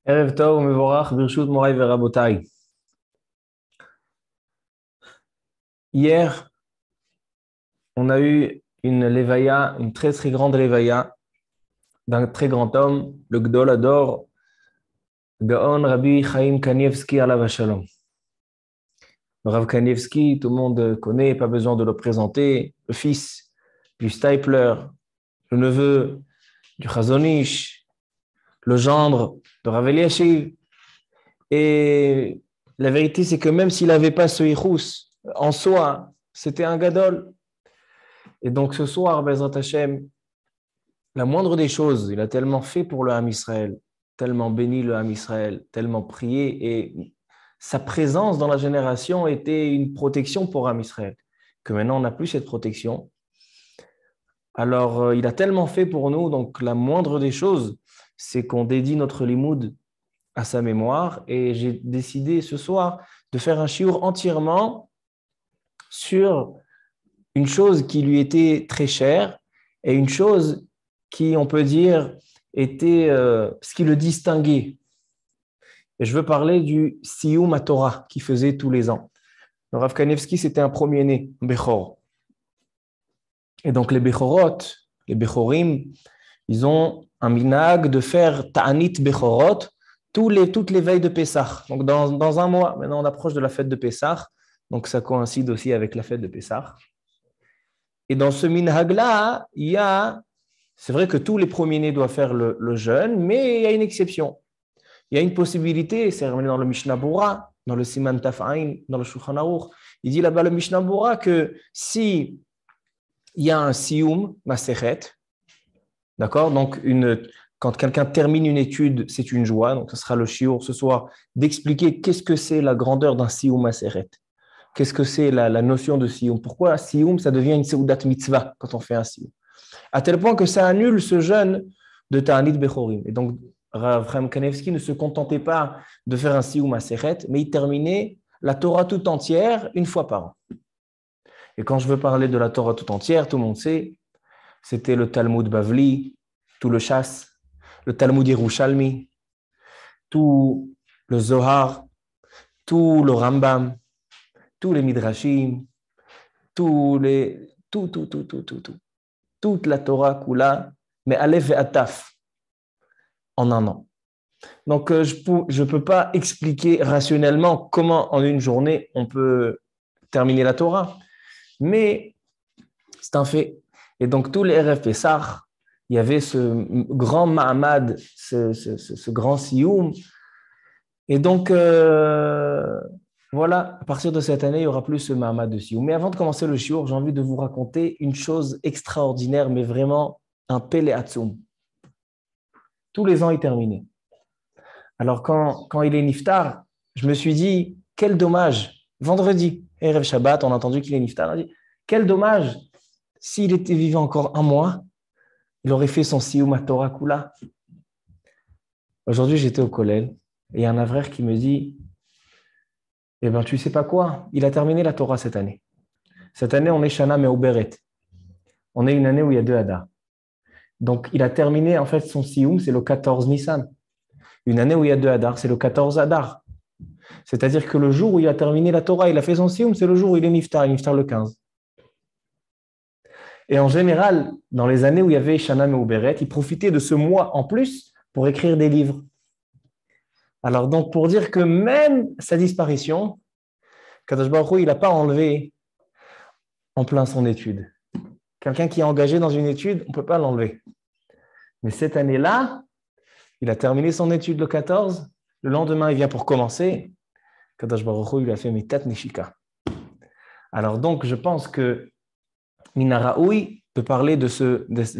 Erev Tov, Mevorach, Birshut, Morai, Verabotai. Hier, on a eu une levaya, une très très grande levaya d'un très grand homme, le Gdol Ador, Gaon Rabbi Chaim Kanievski alav Shalom. Le Rav Kanievski, tout le monde connaît, pas besoin de le présenter, le fils du Stipler, le neveu du Chazon Ish, le gendre de Rav Eliashiv. Et la vérité, c'est que même s'il n'avait pas ce Yichus en soi, c'était un Gadol. Et donc ce soir, Bezrat Hashem, la moindre des choses, il a tellement fait pour le Ham Israël, tellement béni le Ham Israël, tellement prié, et sa présence dans la génération était une protection pour Ham Israël, que maintenant on n'a plus cette protection. Alors il a tellement fait pour nous, donc la moindre des choses, c'est qu'on dédie notre limoud à sa mémoire, et j'ai décidé ce soir de faire un shiur entièrement sur une chose qui lui était très chère et une chose qui, on peut dire, était ce qui le distinguait. Et je veux parler du Siyum HaTorah qu'il faisait tous les ans. Le Rav Kanevski, c'était un premier-né, Bechor. Et donc les Bechorot, les Bechorim, ils ont un minag de faire Ta'anit Bechorot toutes les veilles de Pessah. Donc dans un mois, maintenant on approche de la fête de Pessah, donc ça coïncide aussi avec la fête de Pessah. Et dans ce minhag-là, c'est vrai que tous les premiers-nés doivent faire le jeûne, mais il y a une exception. Il y a une possibilité, c'est ramené dans le Mishnah Bora, dans le Siman Taf'ain, dans le Shulchan Aruch. Il dit là-bas le Mishnah Bora que si il y a un Siyum Masechet, d'accord, donc quand quelqu'un termine une étude, c'est une joie, donc ce sera le shiur ce soir, d'expliquer qu'est-ce que c'est la grandeur d'un Siyum Masechet. Qu'est-ce que c'est la notion de Siyum? Pourquoi Siyum, ça devient une Seudat Mitzvah quand on fait un Siyum? À tel point que ça annule ce jeûne de Ta'anit Bechorim. Et donc, Rav Chaim Kanevski ne se contentait pas de faire un Siyum Masechet, mais il terminait la Torah tout entière une fois par an. Et quand je veux parler de la Torah tout entière, tout le monde sait, c'était le Talmud Bavli, tout le Shas, le Talmud Yerushalmi, tout le Zohar, tout le Rambam, tous les Midrashim, toute la Torah Kula, mais Aleph et Ataf, en un an. Donc, je ne peux pas expliquer rationnellement comment en une journée on peut terminer la Torah, mais c'est un fait. Et donc, tous les RF Pessah, il y avait ce grand Mahamad, ce grand Siyum. Et donc, voilà, à partir de cette année, il n'y aura plus ce Mahamad de Siyum. Mais avant de commencer le shiur, j'ai envie de vous raconter une chose extraordinaire, mais vraiment un Pele Atzum. Tous les ans, il terminait. Alors, quand il est Niftar, je me suis dit, quel dommage. Vendredi, Erev Shabbat, on a entendu qu'il est Niftar. On a dit, quel dommage. S'il était vivant encore un mois, il aurait fait son Siyum HaTorah Kula. Aujourd'hui, j'étais au Kollel et il y a un avrère qui me dit, eh bien, tu sais pas quoi, il a terminé la Torah cette année. Cette année, on est Shana Me'uberet. On est une année où il y a 2 Hadar. Donc, il a terminé, en fait, son Siyum, c'est le 14 Nissan. Une année où il y a 2 Hadar, c'est le 14 Hadar. C'est-à-dire que le jour où il a terminé la Torah, il a fait son Siyum, c'est le jour où il est Niftar, il est Niftar le 15. Et en général, dans les années où il y avait Shana Me'uberet, il profitait de ce mois en plus pour écrire des livres. Alors donc, pour dire que même sa disparition, Kadosh Baruch Hu, il n'a pas enlevé en plein son étude. Quelqu'un qui est engagé dans une étude, on ne peut pas l'enlever. Mais cette année-là, il a terminé son étude le 14, le lendemain, il vient pour commencer. Kadosh Baruch Hu, il a fait Mitat Nishika. Alors donc, je pense que Minaraoui peut parler de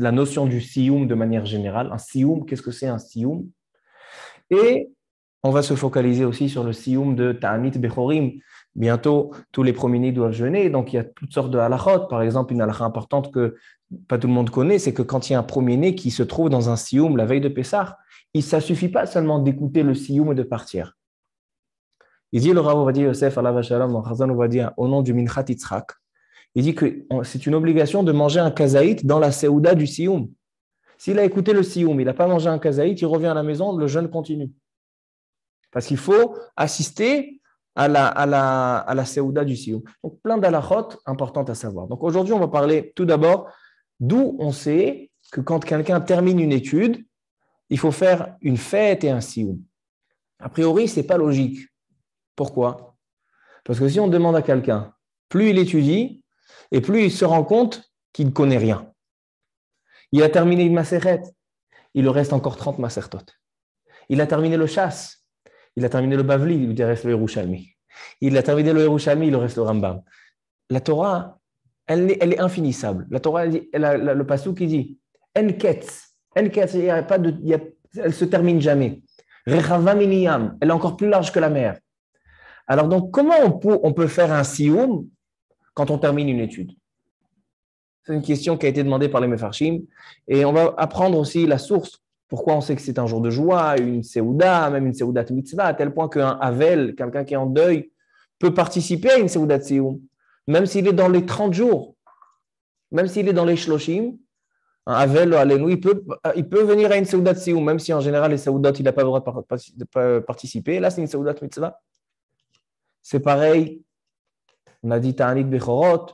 la notion du Siyum de manière générale. Un Siyum, qu'est-ce que c'est un Siyum? Et on va se focaliser aussi sur le Siyum de Ta'anit Bechorim. Bientôt, tous les premiers-nés doivent jeûner, donc il y a toutes sortes de halachot. Par exemple, une halakha importante que pas tout le monde connaît, c'est que quand il y a un premier-né qui se trouve dans un Siyum la veille de Pessah, ça ne suffit pas seulement d'écouter le Siyum et de partir. Il dit le Rav Ovadia Yosef alav shalom dans Chazon Ovadia au nom du Minchat Yitzhak, il dit que c'est une obligation de manger un kazaït dans la Seouda du Siyum. S'il a écouté le Siyum, il n'a pas mangé un kazaït, il revient à la maison, le jeûne continue. Parce qu'il faut assister à la Seouda du Sioum. Donc, plein d'halachot importantes à savoir. Donc, aujourd'hui, on va parler tout d'abord d'où on sait que quand quelqu'un termine une étude, il faut faire une fête et un Sioum. A priori, ce n'est pas logique. Pourquoi? Parce que si on demande à quelqu'un, plus il étudie et plus il se rend compte qu'il ne connaît rien. Il a terminé une Maseret, il lui reste encore 30 Masertot. Il a terminé le Chasse, il a terminé le Bavli, il lui reste le Yerushalmi. Il a terminé le Yerushalmi, il lui reste le Rambam. La Torah, elle est infinissable. La Torah, le Passouk qui dit En ketz, elle ne se termine jamais. Rechava miniyam, elle est encore plus large que la mer. Alors donc, comment on peut faire un sioum quand on termine une étude? C'est une question qui a été demandée par les Mefarshim. Et on va apprendre aussi la source. Pourquoi on sait que c'est un jour de joie, une Seouda, même une Seouda mitzvah, à tel point qu'un Havel, quelqu'un qui est en deuil, peut participer à une Seouda Sioum, même s'il est dans les 30 jours, même s'il est dans les Shloshim. Un Havel, il peut venir à une Seouda Sioum, même si en général, les Seoudot, il n'a pas le droit de participer. Là, c'est une Seouda mitzvah. C'est pareil, on a dit Ta'anit Bechorot,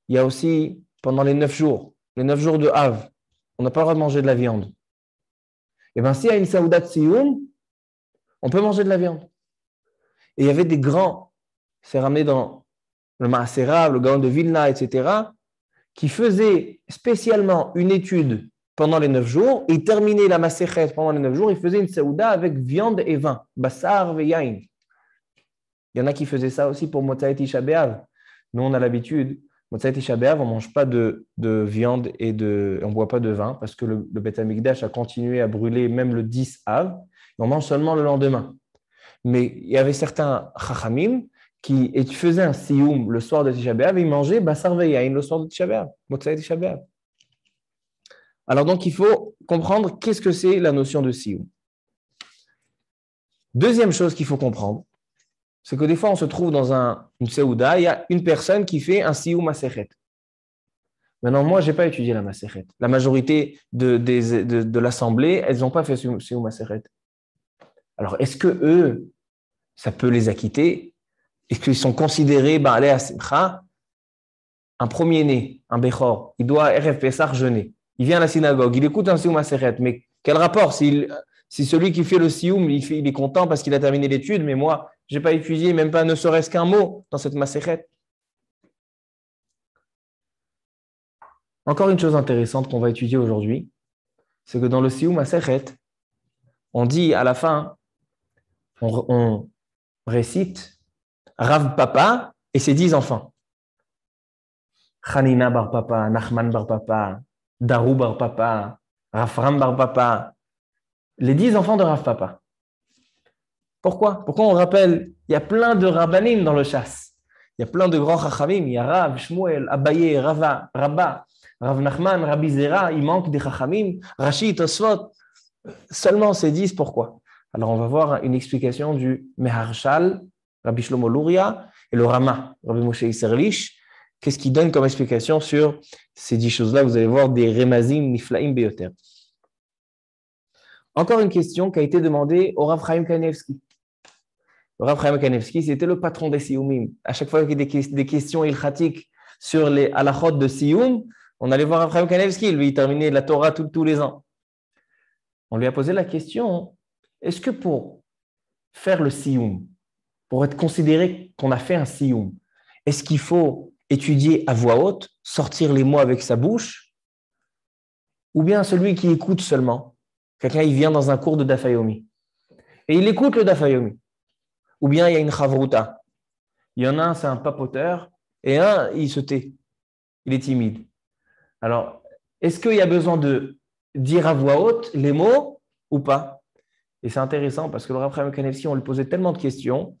il y a aussi pendant les 9 jours de Av, on n'a pas le droit de manger de la viande. Et bien, s'il y a une Saouda de Sioum, on peut manger de la viande. Et il y avait des grands, c'est ramené dans le Maasera, le Gaon de Vilna, etc., qui faisaient spécialement une étude pendant les 9 jours, et terminaient la Maserhet pendant les 9 jours, ils faisaient une Saouda avec viande et vin, Bassar veyain. Il y en a qui faisaient ça aussi pour Motzai Tisha B'Av. Nous, on a l'habitude, Motzai Tisha B'Av, on ne mange pas de viande et on ne boit pas de vin parce que le Beth Amikdash a continué à brûler même le 10 Av. Et on mange seulement le lendemain. Mais il y avait certains Chachamim qui faisaient un sioum le soir de Tisha B'Av et ils mangeaient Bassar Veyain le soir de Tisha B'Av, Motzai Tisha B'Av. Alors donc, il faut comprendre qu'est-ce que c'est la notion de sioum. Deuxième chose qu'il faut comprendre, c'est que des fois, on se trouve dans une Seouda, il y a une personne qui fait un Sioum Masechet. Maintenant, moi, je n'ai pas étudié la Masechet. La majorité de l'Assemblée, elles n'ont pas fait Sioum Masechet. Alors, est-ce que eux, ça peut les acquitter? Est-ce qu'ils sont considérés, allez à Simcha, un premier-né, un Bechor, il doit RF Pessah jeûner. Il vient à la synagogue, il écoute un Sioum Masechet. Mais quel rapport si celui qui fait le Sioum, il est content parce qu'il a terminé l'étude, mais moi, je n'ai pas étudié même pas ne serait-ce qu'un mot dans cette Masechet. Encore une chose intéressante qu'on va étudier aujourd'hui, c'est que dans le Sioum Masechet, on dit à la fin, on récite Rav Papa et ses 10 enfants. Hanina bar Papa, Nachman bar Papa, Darou bar Papa, Rafram bar Papa, les 10 enfants de Rav Papa. Pourquoi on rappelle? Il y a plein de rabbanim dans le chasse. Il y a plein de grands chachamim. Il y a Rav, Shmuel, Abaye, Rava, Rabba, Rav Nachman, Rabbi Zera. Il manque des chachamim. Rashi, Tosfot. Seulement ces 10, pourquoi? Alors on va voir une explication du Meharshal, Rabbi Shlomo Luria, et le Rama, Rabbi Moshe Isserlich. Qu'est-ce qu'il donne comme explication sur ces 10 choses-là? Vous allez voir des Remazim, Niflaim, Beyoter. Encore une question qui a été demandée au Rav Chaim Kanevski. Le Rav Chaim Kanevski, c'était le patron des Sioumim. À chaque fois qu'il y a des questions ilchatiques sur les halachot de Sioum, on allait voir Rav Chaim Kanevski. Lui, il terminait la Torah tous les ans. On lui a posé la question, est-ce que pour faire le Sioum, pour être considéré qu'on a fait un Sioum, est-ce qu'il faut étudier à voix haute, sortir les mots avec sa bouche, ou bien celui qui écoute seulement? Quelqu'un, il vient dans un cours de Dafayomi et il écoute le Dafayomi. Ou bien il y a une chavruta. Il y en a un, c'est un papoteur, et un, il se tait. Il est timide. Alors, est-ce qu'il y a besoin de dire à voix haute les mots ou pas? Et c'est intéressant parce que le Rav Chaim Kanevski, on lui posait tellement de questions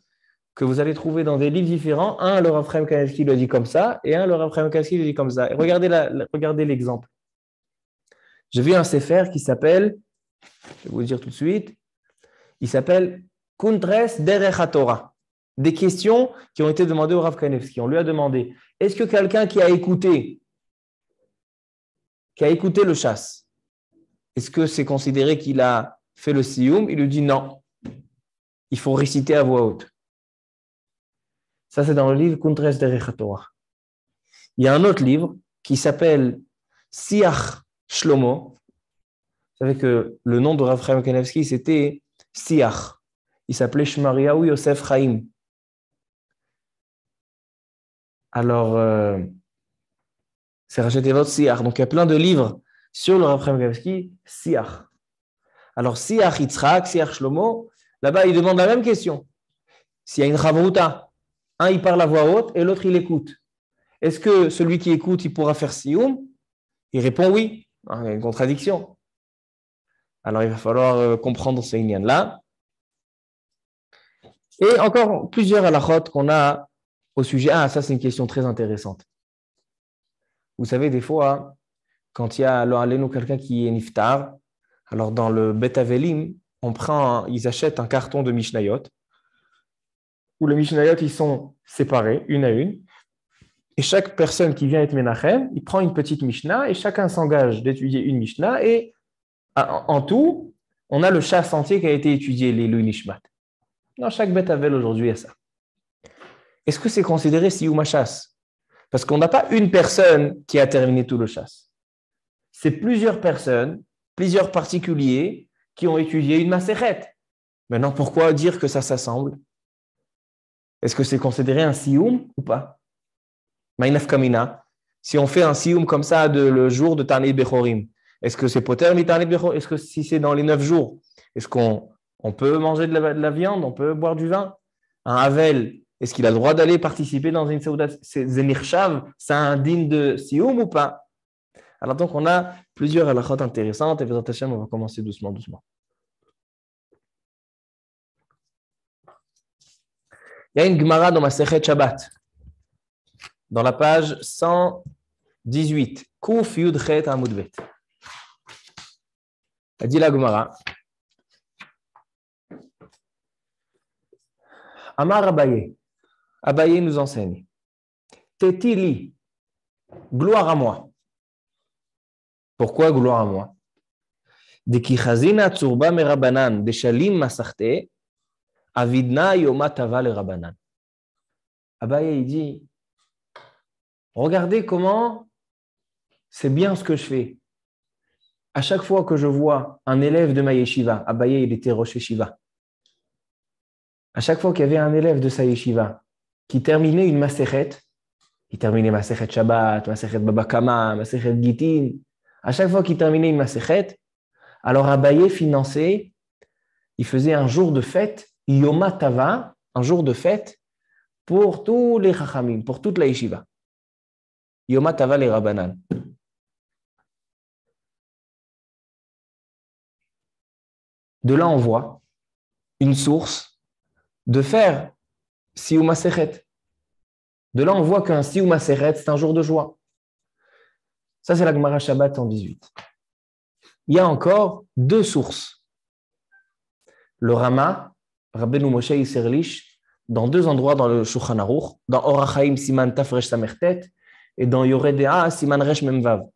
que vous allez trouver dans des livres différents. Un, le Rav Chaim Kanevski le dit comme ça, et un, le Rav Chaim Kanevski le dit comme ça. Et regardez l'exemple. J'ai vu un sefer qui s'appelle, je vais vous le dire tout de suite, il s'appelle Kuntres Derech HaTorah. Des questions qui ont été demandées au Rav Kanevski. On lui a demandé, est-ce que quelqu'un qui a écouté le chasse, est-ce que c'est considéré qu'il a fait le sioum? Il lui dit non. il faut réciter à voix haute. Ça, c'est dans le livre Kuntres Derech HaTorah. Il y a un autre livre qui s'appelle Siach Shlomo. Vous savez que le nom de Rav Chaim Kanevsky, c'était Siach. Il s'appelait Shmariaou Yosef Chaim. Alors, c'est racheté votre Siach. Donc, il y a plein de livres sur le Rav Chaim Kanevsky, Siach. Alors, Siach Yitzhak, Siach Shlomo, là-bas, il demande la même question. S'il y a une Chavruta, un, il parle à voix haute et l'autre, il écoute. Est-ce que celui qui écoute, il pourra faire Sioum? Il répond oui. Il y a une contradiction. Alors, il va falloir comprendre ces lignes-là. Et encore plusieurs halakhot qu'on a au sujet. Ah, ça, c'est une question très intéressante. Vous savez, des fois, quand il y a alors quelqu'un qui est niftar, alors dans le Bet Avelim, ils achètent un carton de Mishnayot, où les Mishnayot, ils sont séparés, une à une. Et chaque personne qui vient être Menachem, il prend une petite Mishnah et chacun s'engage d'étudier une Mishnah. Et en tout, on a le chasse entier qui a été étudié, les Nishmat. Dans chaque Bet Avel aujourd'hui, il y a ça. Est-ce que c'est considéré Sioum chasse? Parce qu'on n'a pas une personne qui a terminé tout le chasse. C'est plusieurs personnes, plusieurs particuliers qui ont étudié une Masechet. Maintenant, pourquoi dire que ça s'assemble? Est-ce que c'est considéré un Sioum ou pas? Maïnaf Kamina. Si on fait un Sioum comme ça le jour de Tanit Bechorim, est-ce que c'est Poter mi Tanit Bechorim? Est-ce que si c'est dans les 9 jours, est-ce qu'on peut manger de la viande? On peut boire du vin? Un Havel, est-ce qu'il a le droit d'aller participer dans une Seudat Zenirchav? C'est un digne de Sioum ou pas? Alors donc, on a plusieurs halakhot intéressantes et Bezrat Hashem, on va commencer doucement. Il y a une Gemara dans Masechet Shabbat, dans la page 118, Kuf Yud Chet Amud Bet. Elle dit la Gemara, Amar Abaye, Abaye nous enseigne, Tetili, gloire à moi. Pourquoi gloire à moi? De ki chazina tsurba me rabanan, de shalim masarte, avidna yoma tava le rabanan. Abaye, il dit, regardez comment c'est bien ce que je fais. À chaque fois que je vois un élève de ma yeshiva, Abaye, il était Rosh Yeshiva. À chaque fois qu'il y avait un élève de sa yeshiva qui terminait une masechet, il terminait masechet Shabbat, masechet Baba Kama, masechet Gitin. À chaque fois qu'il terminait une masechet, alors Abaye finançait, il faisait un jour de fête, Yoma Tava, un jour de fête pour tous les chachamim, pour toute la yeshiva. Yoma Tava les Rabbanan. De là, on voit une source de faire Siyum Masechet. De là, on voit qu'un Siyum Masechet, c'est un jour de joie. Ça, c'est la Gemara Shabbat 118. Il y a encore deux sources. Le Rama, Rabbeinu Moshe Iserlich, dans deux endroits dans le Shulchan Aruch, dans Orach Chaim Siman Tafresh Samertet et dans Yoredea Siman Resh Memvav.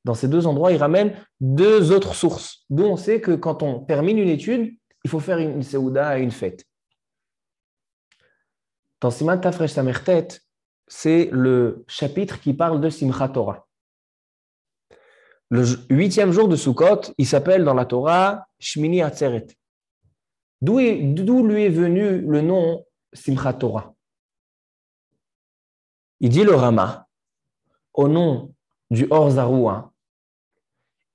Dans ces deux endroits, il ramène deux autres sources, d'où on sait que quand on termine une étude, il faut faire une Seouda et une fête. Dans Siman Tafresh Samertet, c'est le chapitre qui parle de Simchat Torah. Le 8e jour de Sukkot, il s'appelle dans la Torah Shmini Atzeret. D'où lui est venu le nom Simchat Torah? Il dit le Rama, au nom du Or Zaroua,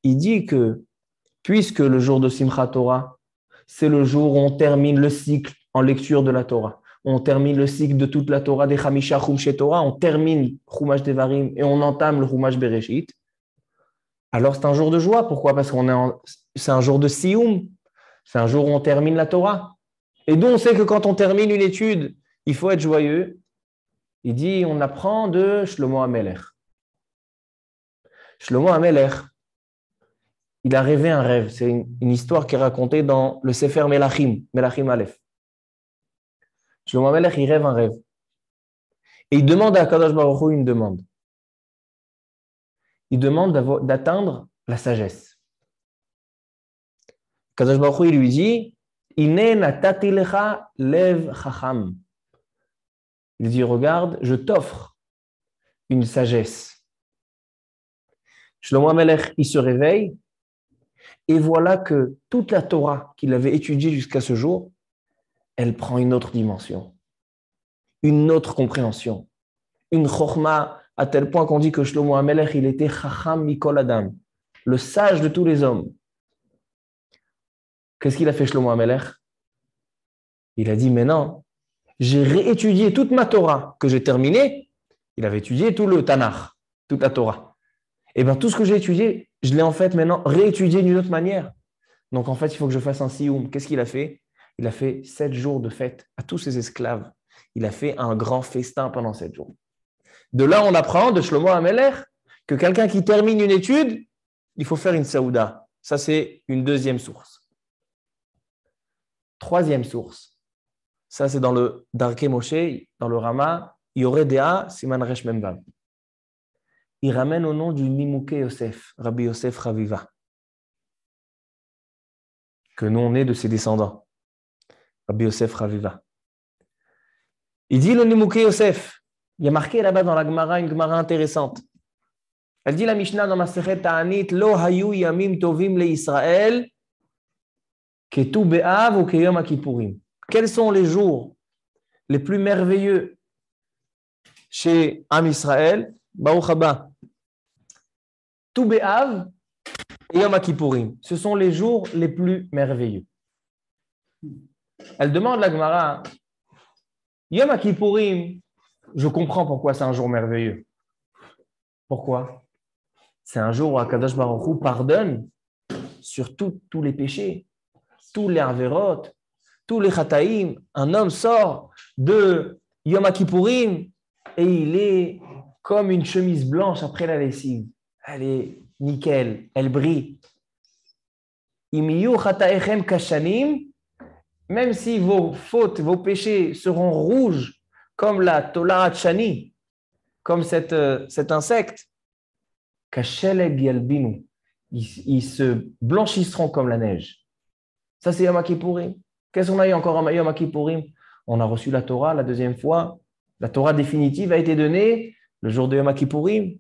il dit que puisque le jour de Simchat Torah, c'est le jour où on termine le cycle en lecture de la Torah, on termine le cycle de toute la Torah des Chamisha Chumshe Torah, on termine Chumash Devarim et on entame le Chumash Bereshit. Alors c'est un jour de joie. Pourquoi? Parce c'est un jour de Siyum. C'est un jour où on termine la Torah. Et d'où on sait que quand on termine une étude, il faut être joyeux. Il dit, on apprend de Shlomo HaMelech. Shlomo HaMelech, il a rêvé un rêve. C'est une histoire qui est racontée dans le Sefer Melachim, Melachim Aleph. Shlomo HaMelech, il rêve un rêve. Et il demande à Kadosh Baruch Hu une demande. Il demande d'atteindre la sagesse. Kadosh Baruch Hu, il lui dit, Ine natati lecha lev chacham. Il dit, regarde, je t'offre une sagesse. Shlomo HaMelech, il se réveille et voilà que toute la Torah qu'il avait étudiée jusqu'à ce jour, elle prend une autre dimension, une autre compréhension, une chorma à tel point qu'on dit que Shlomo HaMelech, il était chacham mikol adam, le sage de tous les hommes. Qu'est-ce qu'il a fait Shlomo HaMelech? Il a dit, mais non, j'ai réétudié toute ma Torah que j'ai terminée. Il avait étudié tout le Tanakh, toute la Torah. Et bien tout ce que j'ai étudié, je l'ai en fait maintenant réétudié d'une autre manière. Donc en fait, il faut que je fasse un sioum. Qu'est-ce qu'il a fait? Il a fait 7 jours de fête à tous ses esclaves. Il a fait un grand festin pendant 7 jours. De là, on apprend de Shlomo HaMelech que quelqu'un qui termine une étude, il faut faire une saouda. Ça, c'est une deuxième source. Troisième source. Ça, c'est dans le Darkei Moshe, dans le Rama, Yoreh Dea Siman Resh Mem Vav. Il ramène au nom du Nimukei Yosef, Rabbi Yosef Raviva, que nous, on est de ses descendants. Rabbi Yosef Raviva. Il dit le Nimukei Yosef. Il y a marqué là-bas dans la Gemara une Gemara intéressante. Elle dit la Mishnah dans Masechet Ta'anit, Lo hayu yamim tovim le Israël, ke tu be'av ou ke yom kippurim. Quels sont les jours les plus merveilleux chez Am Israël? Baruch haba. Tu be'av et yom kippurim. Ce sont les jours les plus merveilleux. Elle demande la Gemara, Yom kippurim, je comprends pourquoi c'est un jour merveilleux. Pourquoi? C'est un jour où Akadosh Baruch Hu pardonne sur tous les péchés, tous les averot, tous les chataïm. Un homme sort de Yom Kippourim et il est comme une chemise blanche après la lessive. Elle est nickel, elle brille. Imiyu chataechem kashanim, même si vos fautes, vos péchés seront rouges comme la tolat shani, comme cet insecte, kasheleg yalbinu, ils se blanchisseront comme la neige. Ça, c'est Yom Kippourim. Qu'est-ce qu'on a eu encore en Yom Kippourim? On a reçu la Torah la deuxième fois. La Torah définitive a été donnée le jour de Yom Kippourim.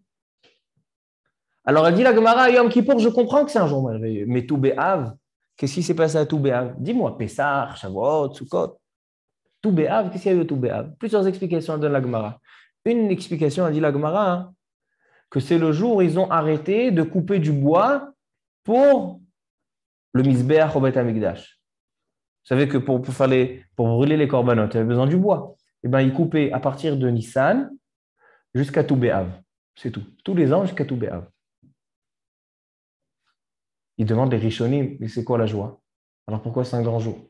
Alors, elle dit la Gemara, Yom Kippour, je comprends que c'est un jour merveilleux. Mais Tu Be'av, qu'est-ce qui s'est passé à Tu Be'av? Dis-moi, Pessah, Shavuot, Sukkot. Tu Be'av, qu'est-ce qu'il y a eu à Tu Be'av? Plusieurs explications donne la Gemara. Une explication, elle dit la Gemara, que c'est le jour où ils ont arrêté de couper du bois pour le Mizbeach au Beit HaMikdash. Vous savez que pour brûler les corbanotes, il y avait besoin du bois. Eh bien, ils coupaient à partir de Nissan jusqu'à Tu Be'av. C'est tout. Tous les ans jusqu'à Tu Be'av. Ils demandent les Rishonim, mais c'est quoi la joie? Alors pourquoi c'est un grand jour?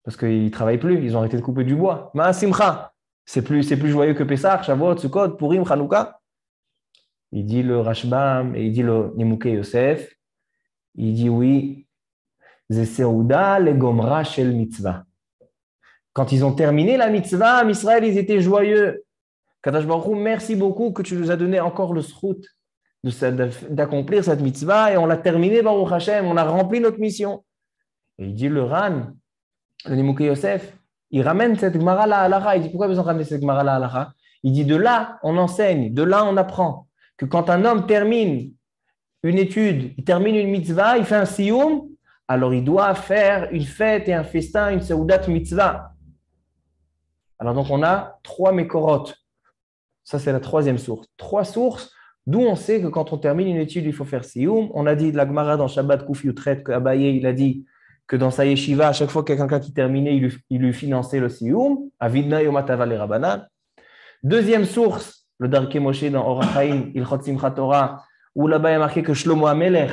Parce qu'ils ne travaillent plus, ils ont arrêté de couper du bois. Ma Simcha, c'est plus joyeux que Pessah, Shavuot, Sukkot, Purim, Chanukah. Il dit le Rashbam et il dit le Nimukei Yosef. Il dit oui, Zeseuda le Gomra shel mitzvah. Quand ils ont terminé la mitzvah, en Israël, ils étaient joyeux. Kadosh Baruch Hu, merci beaucoup que tu nous as donné encore le srout d'accomplir cette mitzvah et on l'a terminé, Baruch Hashem, on a rempli notre mission. Et il dit le Ran, le Nimukei Yosef, il ramène cette Gemara la halacha. Il dit pourquoi besoin de ramener cette Gemara la halacha? Il dit de là, on enseigne, de là, on apprend que quand un homme termine une étude, il termine une mitzvah, il fait un siyum, alors il doit faire une fête et un festin, une seudat mitzvah. Alors donc on a 3 mekorot. Ça c'est la 3e source. 3 sources d'où on sait que quand on termine une étude, il faut faire siyum. On a dit de la Gemara dans Shabbat Kuf Yutret que Abaye, il a dit que dans sa yeshiva, à chaque fois qu'il y a quelqu'un qui terminait, il lui finançait le siyum. Avidna yomatava le Rabanan. 2e source, le Darkei Moshe dans Orach Chaim, Ilchot Simchat Torah, où là-bas il y a marqué que Shlomo HaMelech,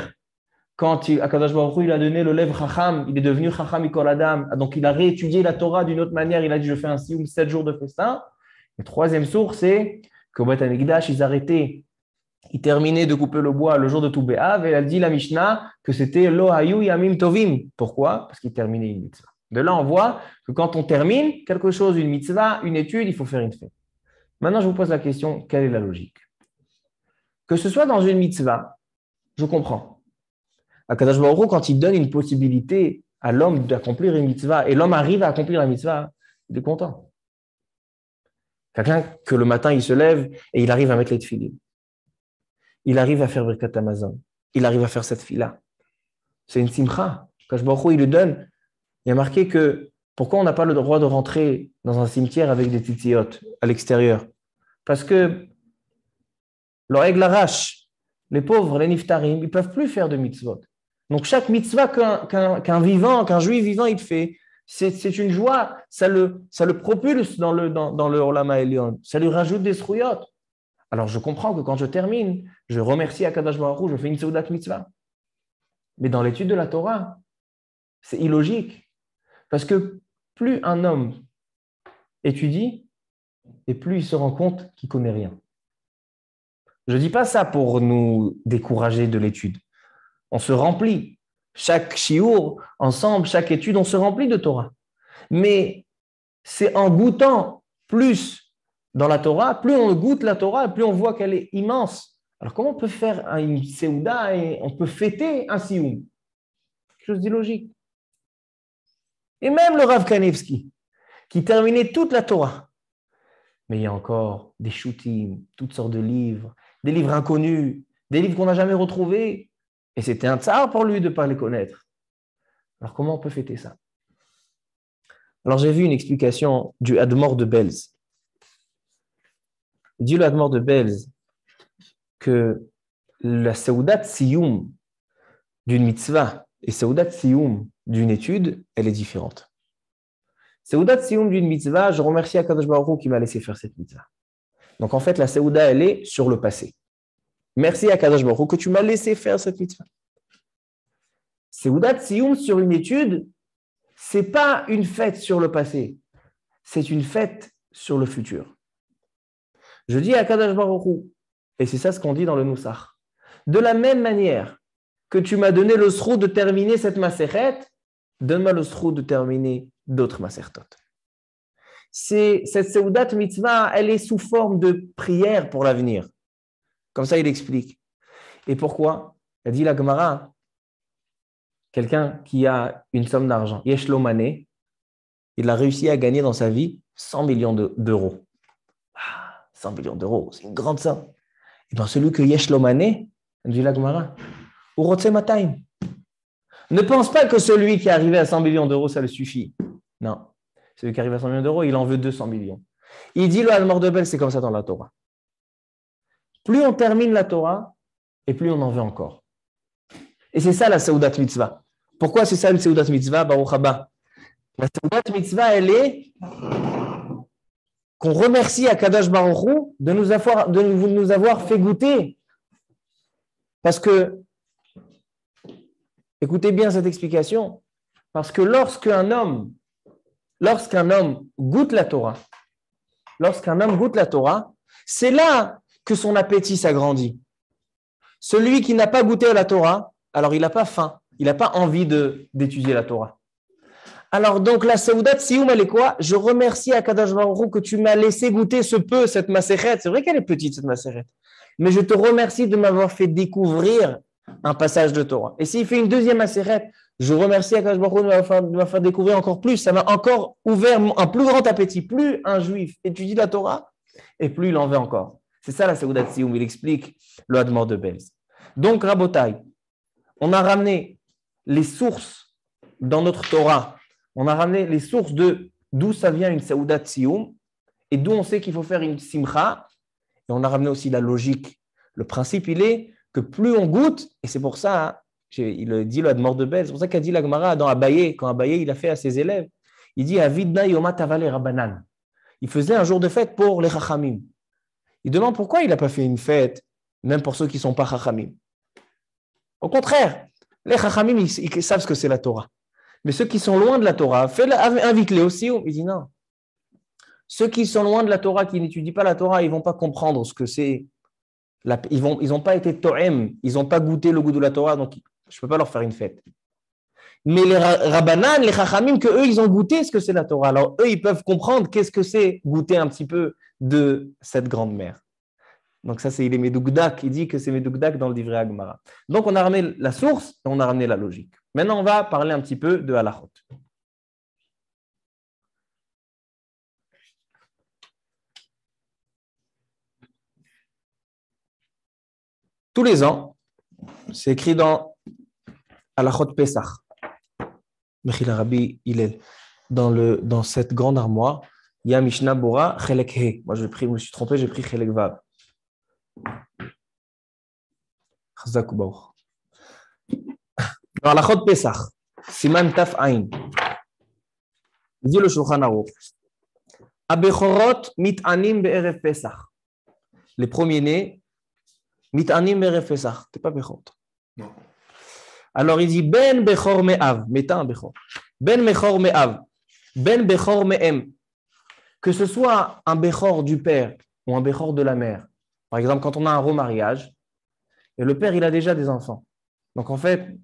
quand Akadosh Baruch Hu il a donné le Lev Chacham, il est devenu Chacham Mikol Adam, donc il a réétudié la Torah d'une autre manière, il a dit je fais un siyum 7 jours de festin. Et 3e source, c'est qu'au Beit HaMikdash, ils arrêtaient, ils terminaient de couper le bois le jour de Tu Be'av, et elle dit la Mishnah que c'était Lo hayu yamim tovim. Pourquoi? Parce qu'ils terminaient une mitzvah. De là, on voit que quand on termine quelque chose, une mitzvah, une étude, il faut faire une fête. Maintenant, je vous pose la question, quelle est la logique? Que ce soit dans une mitzvah, je comprends. Akadosh Baruch Hu, quand il donne une possibilité à l'homme d'accomplir une mitzvah, et l'homme arrive à accomplir la mitzvah, il est content. Quelqu'un que le matin, il se lève et il arrive à mettre les tefilines. Il arrive à faire Birkat Hamazon. Il arrive à faire cette fila. C'est une simcha. Kadosh Baruch Hu, il lui donne. Il y a marqué que pourquoi on n'a pas le droit de rentrer dans un cimetière avec des titiot à l'extérieur? Parce que l'oreille arrache. Les pauvres, les niftarim, ils ne peuvent plus faire de mitzvot. Donc chaque mitzvah qu'un vivant, qu'un juif vivant, il fait, c'est une joie. Ça le propulse dans le Olam HaElyon. Ça lui rajoute des srouyot. Alors je comprends que quand je termine, je remercie Akadosh Baruch Hu, je fais une seudat mitzvah. Mais dans l'étude de la Torah, c'est illogique. Parce que plus un homme étudie, et plus il se rend compte qu'il ne connaît rien. Je ne dis pas ça pour nous décourager de l'étude. On se remplit. Chaque shiur, ensemble, chaque étude, on se remplit de Torah. Mais c'est en goûtant plus dans la Torah, plus on goûte la Torah, plus on voit qu'elle est immense. Alors comment on peut faire une seouda et on peut fêter un sioum? Quelque chose d'illogique. Et même le Rav Kanevski, qui terminait toute la Torah. Mais il y a encore des shootim, toutes sortes de livres, des livres inconnus, des livres qu'on n'a jamais retrouvés. Et c'était un tsar pour lui de ne pas les connaître. Alors comment on peut fêter ça? Alors j'ai vu une explication du Admor de Belz. Il dit le Admor de Belz que la Seudat Siyum d'une mitzvah et Seudat Siyum d'une étude, elle est différente. Seudat Siyum d'une mitzvah, je remercie Akadosh Baruch Hu qui m'a laissé faire cette mitzvah. Donc en fait, la Seuda, elle est sur le passé. Merci Akadosh Baruch Hu que tu m'as laissé faire cette mitzvah. Seudat Siyum sur une étude, ce n'est pas une fête sur le passé, c'est une fête sur le futur. Je dis à Akadosh Baruch Hu, et c'est ça ce qu'on dit dans le Nusach, de la même manière que tu m'as donné le srou de terminer cette maseret, donne-moi le srou de terminer d'autres masertot. Cette Seudat mitzvah, elle est sous forme de prière pour l'avenir. Comme ça, il explique. Et pourquoi? Il dit la Gemara, quelqu'un qui a une somme d'argent, Yesh lo mané, il a réussi à gagner dans sa vie 100 millions d'euros. 100 millions d'euros, c'est une grande somme. Et bien celui que Yesh lo mané, dit la Gemara, Urotse Matayim. Ne pense pas que celui qui est arrivé à 100 millions d'euros, ça le suffit. Non. Celui qui arrive à 100 millions d'euros, il en veut 200 millions. Il dit le Admor de Belz, c'est comme ça dans la Torah. Plus on termine la Torah, et plus on en veut encore. Et c'est ça la Seudat Mitzvah. Pourquoi c'est ça une Seudat Mitzvah? Baruch haba. La Seudat Mitzvah, elle est qu'on remercie Akadosh Baruch Hu de nous avoir fait goûter. Parce que, écoutez bien cette explication, parce que lorsqu'un homme goûte la Torah, c'est là que son appétit s'agrandit. Celui qui n'a pas goûté à la Torah, alors il n'a pas faim, il n'a pas envie d'étudier la Torah. Alors donc la Seudat Siyum, elle est quoi? Je remercie Akadosh Baruch Hu que tu m'as laissé goûter cette maseret. C'est vrai qu'elle est petite cette maseret, mais je te remercie de m'avoir fait découvrir un passage de Torah. Et s'il fait une deuxième maseret, je remercie Akadosh Baruch Hu de m'avoir fait découvrir encore plus. Ça m'a encore ouvert un plus grand appétit. Plus un juif étudie la Torah, et plus il en veut encore. C'est ça la Seudat Siyum, il explique le Admor de Belz. Donc Rabotai, on a ramené les sources dans notre Torah. On a ramené les sources d'où ça vient une Seudat Siyum et d'où on sait qu'il faut faire une Simcha. Et on a ramené aussi la logique. Le principe, il est que plus on goûte, et c'est pour ça, il dit le Admor de Belz, c'est pour ça qu'a dit la Gemara dans Abaye, quand Abaye il a fait à ses élèves, il dit Avidna Yoma Tavale Rabbanan. Il faisait un jour de fête pour les Chachamim. Il demande pourquoi il n'a pas fait une fête, même pour ceux qui ne sont pas Chachamim. Au contraire, les Chachamim, ils savent ce que c'est la Torah. Mais ceux qui sont loin de la Torah, invite-les aussi. Il dit non. Ceux qui sont loin de la Torah, qui n'étudient pas la Torah, ils ne vont pas comprendre ce que c'est. Ils n'ont pas été to'em, ils n'ont pas goûté le goût de la Torah, donc je ne peux pas leur faire une fête. Mais les Rabbanan, les Chachamim, qu'eux, ils ont goûté ce que c'est la Torah. Alors eux, ils peuvent comprendre qu'est-ce que c'est goûter un petit peu de cette grande mère. Donc ça, il est Medoukdak, il dit que c'est Medoukdak dans le Divrei Agmara. Donc on a ramené la source et on a ramené la logique. Maintenant, on va parler un petit peu de halachot. Tous les ans, c'est écrit dans halachot Pesach. Mechila Rabbi Hillel. Dans cette grande armoire, il y a Mishnah Bora Chelek He. Moi, je me suis trompé, j'ai pris Chelek Vav. Chazak Ubaour. Dans halachot Pesach, Siman Taf Ain. Il dit le Shulchan Aruch. Abechorot mit'anim be'erev Pesach. Les premiers-nés, mit'anim be'erev Pesach. C'est pas Bechorot. Non. Alors il dit Ben Bechor Me'av. Meta un Bechor. Ben Bechor Me'av. Ben Bechor Me'em. Que ce soit un Bechor du père ou un Bechor de la mère. Par exemple, quand on a un remariage, et le père, il a déjà des enfants. Donc en fait,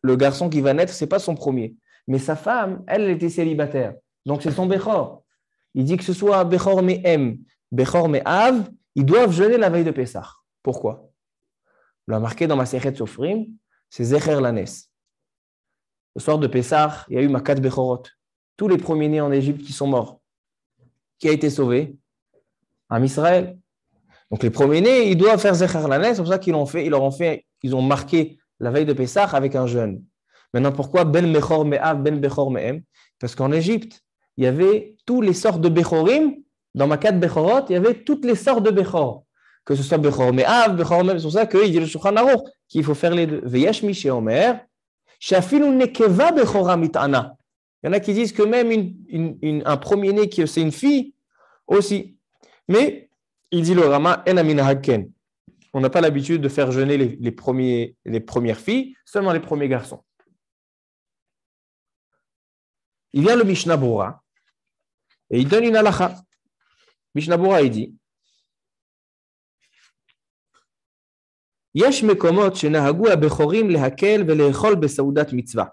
le garçon qui va naître, ce n'est pas son premier. Mais sa femme, elle était célibataire. Donc c'est son Bechor. Il dit que ce soit Bechor Me'em, Bechor Me'av, ils doivent jeûner la veille de Pessah. Pourquoi? On l'a marqué dans ma Masechet Sofrim, c'est Zecher Lanes. Le soir de Pessah, il y a eu Makat Bechorot. Tous les premiers-nés en Égypte qui sont morts. Qui a été sauvé? Am Israël. Donc les premiers-nés, ils doivent faire Zecher Lanes, c'est pour ça qu'ils ils ont marqué la veille de Pessah avec un jeûne. Maintenant, pourquoi Ben Bechor Me'av, Ben Bechor Me'em? Parce qu'en Égypte, il y avait toutes les sortes de Bechorim. Dans Makat Bechorot, il y avait toutes les sortes de Bechor. Que ce soit Bechor Me'av, Bechor Me'em, c'est pour ça qu'il dit le Shulchan Aruch qu'il faut faire les deux. Veyesh Miché Omer, Shafilu Nekeva Bechora Mit'ana. Il y en a qui disent que même un premier-né, c'est une fille aussi. Mais il dit le Rama, En Amina Haken. On n'a pas l'habitude de faire jeûner les premières filles, seulement les premiers garçons. Il vient le Mishnah Bora et il donne une halakha. Mishnah Bora, il dit Yesh mekomot shenahagu habechorim lehakel velechol besaudat mitzvah.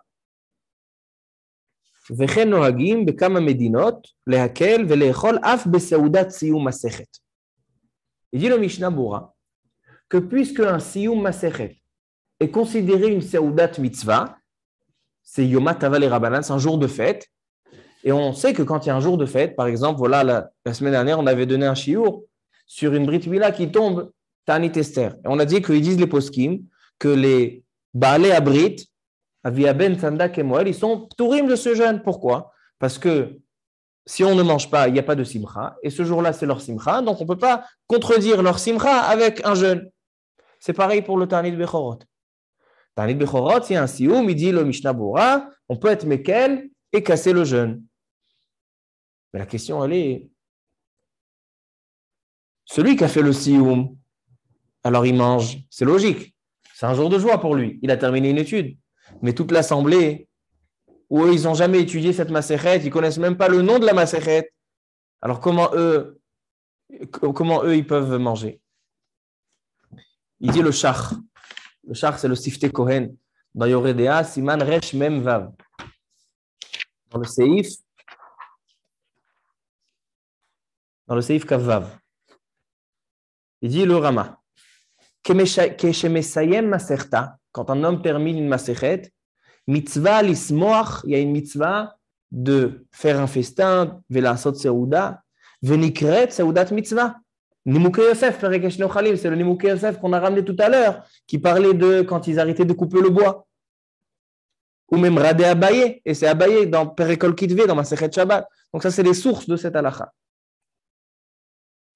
וכן נוהגים בכמה מדינות להקל ולאכול אף בסעודת סיום מסכת. Il dit le Mishnah Bora que puisque un סיום מסכת est considéré une סעודת mitzvah, c'est Yom HaTava Rabbanan, c'est un jour de fête, et on sait que quand il y a un jour de fête, par exemple, voilà, la semaine dernière, on avait donné un shiur sur une Brit Mila qui tombe Ta'anit Esther. Et on a dit qu'ils disent les poskim que les Baalei Abrit, Avia Ben Sandak et Moël, ils sont tourim de ce jeûne. Pourquoi? Parce que si on ne mange pas, il n'y a pas de simcha. Et ce jour-là, c'est leur simcha. Donc, on ne peut pas contredire leur simcha avec un jeûne. C'est pareil pour le Ta'anit Bechorot. Ta'anit Bechorot, c'est un sioum, il dit le Mishnah Bora, on peut être mekel et casser le jeûne. Mais la question, elle est, celui qui a fait le sioum, alors il mange, c'est logique. C'est un jour de joie pour lui. Il a terminé une étude. Mais toute l'assemblée, où eux, ils n'ont jamais étudié cette masechet, ils ne connaissent même pas le nom de la masechet. Alors comment eux, ils peuvent manger? Il dit le shach. Le shach, c'est le sifte kohen. Dans Yoredea, siman resh mem vav. Dans le seif kav vav. Il dit le Rama. Keshemesayem maserta. Quand un homme termine une masechet, mitzvah lismoach, il y a une mitzvah de faire un festin, velasot seuda, venikret seudat mitzvah. Nimukei Yosef, Perekesh Nochalim, c'est le Nimukei Yosef qu'on a ramené tout à l'heure, qui parlait de quand ils arrêtaient de couper le bois. Ou même Radé Abaye, et c'est Abaye dans Perekol Kitve, dans Masechet Shabbat. Donc ça, c'est les sources de cette halakha.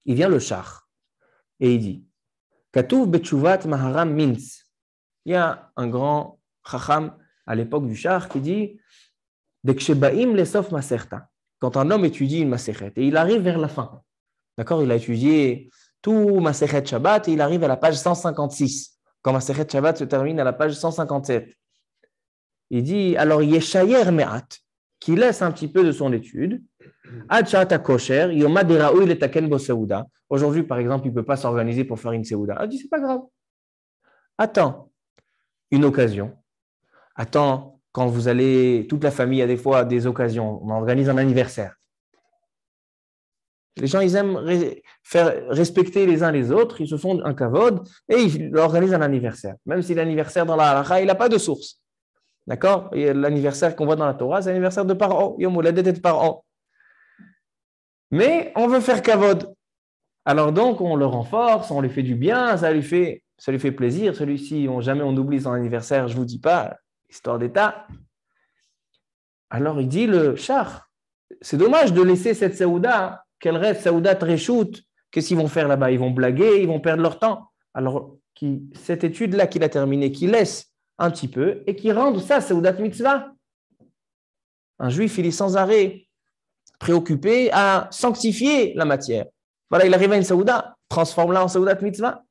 Il vient le char, et il dit, Katuv Betchuvat Maharam Mintz. Il y a un grand chacham à l'époque du char qui dit Dekshebaim lesof maserta. Quand un homme étudie une masechet et il arrive vers la fin, d'accord, il a étudié tout masechet Shabbat et il arrive à la page 156. Quand masechet Shabbat se termine à la page 157, il dit alors yeshayer me'at, qui laisse un petit peu de son étude. Ad sha'ata kosher yoma deraou letaken bo seuda. Aujourd'hui, par exemple, il ne peut pas s'organiser pour faire une seuda. Il dit c'est pas grave. Attends une occasion. Attends, quand vous allez, toute la famille a des fois des occasions, on organise un anniversaire. Les gens, ils aiment faire respecter les uns les autres, ils se font un kavod et ils organisent un anniversaire. Même si l'anniversaire dans la halakha, il n'a pas de source. D'accord? Et l'anniversaire qu'on voit dans la Torah, c'est l'anniversaire de Paro, Yom Holadet de Paro. Mais on veut faire kavod. Alors donc, on le renforce, on lui fait du bien, ça lui fait plaisir. Celui-ci, jamais on oublie son anniversaire, je ne vous dis pas, histoire d'État. Alors il dit le char, c'est dommage de laisser cette saouda, qu'elle reste saouda très shoot. Qu'est-ce qu'ils vont faire là-bas? Ils vont blaguer, ils vont perdre leur temps. Alors, cette étude-là qu'il a terminée, qui laisse un petit peu et qui rende ça saoudat mitzvah. Un juif, il est sans arrêt préoccupé à sanctifier la matière. Voilà, il arrive à une saouda, transforme-la en saoudat mitzvah.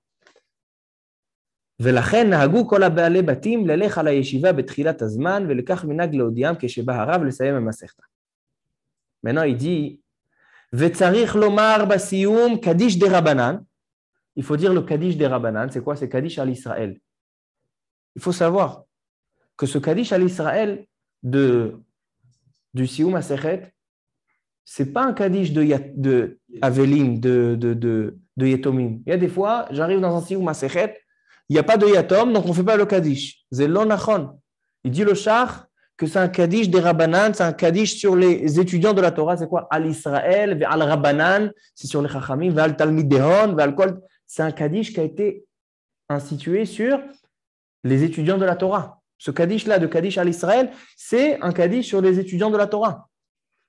ולכן נהגו כל הבעלי בתים ללך על הישיבה בתחילת הזמן ולקח מנהג להודיעם כשבא הרב לסיים המסכתא. Maintenant, il dit, וצריך לומר בסיום קדיש דרבנן. Il faut dire le Kaddish des Rabbanan. C'est quoi? C'est Kaddish à l'Israël. Il faut savoir que ce Kaddish à l'Israël du Siyum Masechet, ce n'est pas un Kaddish de Avelim, de Yetomim. Il y a des fois, j'arrive dans un Siyum Masechet, il n'y a pas de Yatom, donc on ne fait pas le Kaddish. C'est l'onachon. Il dit le Shach que c'est un Kaddish des Rabbanan, c'est un Kaddish sur les étudiants de la Torah. C'est quoi? Al Israël, Al Rabbanan, c'est sur les Chachamim, Al Talmid Dehon, Al Kol. C'est un Kaddish qui a été institué sur les étudiants de la Torah. Ce Kaddish-là, de Kaddish à l'Israël, c'est un Kaddish sur les étudiants de la Torah.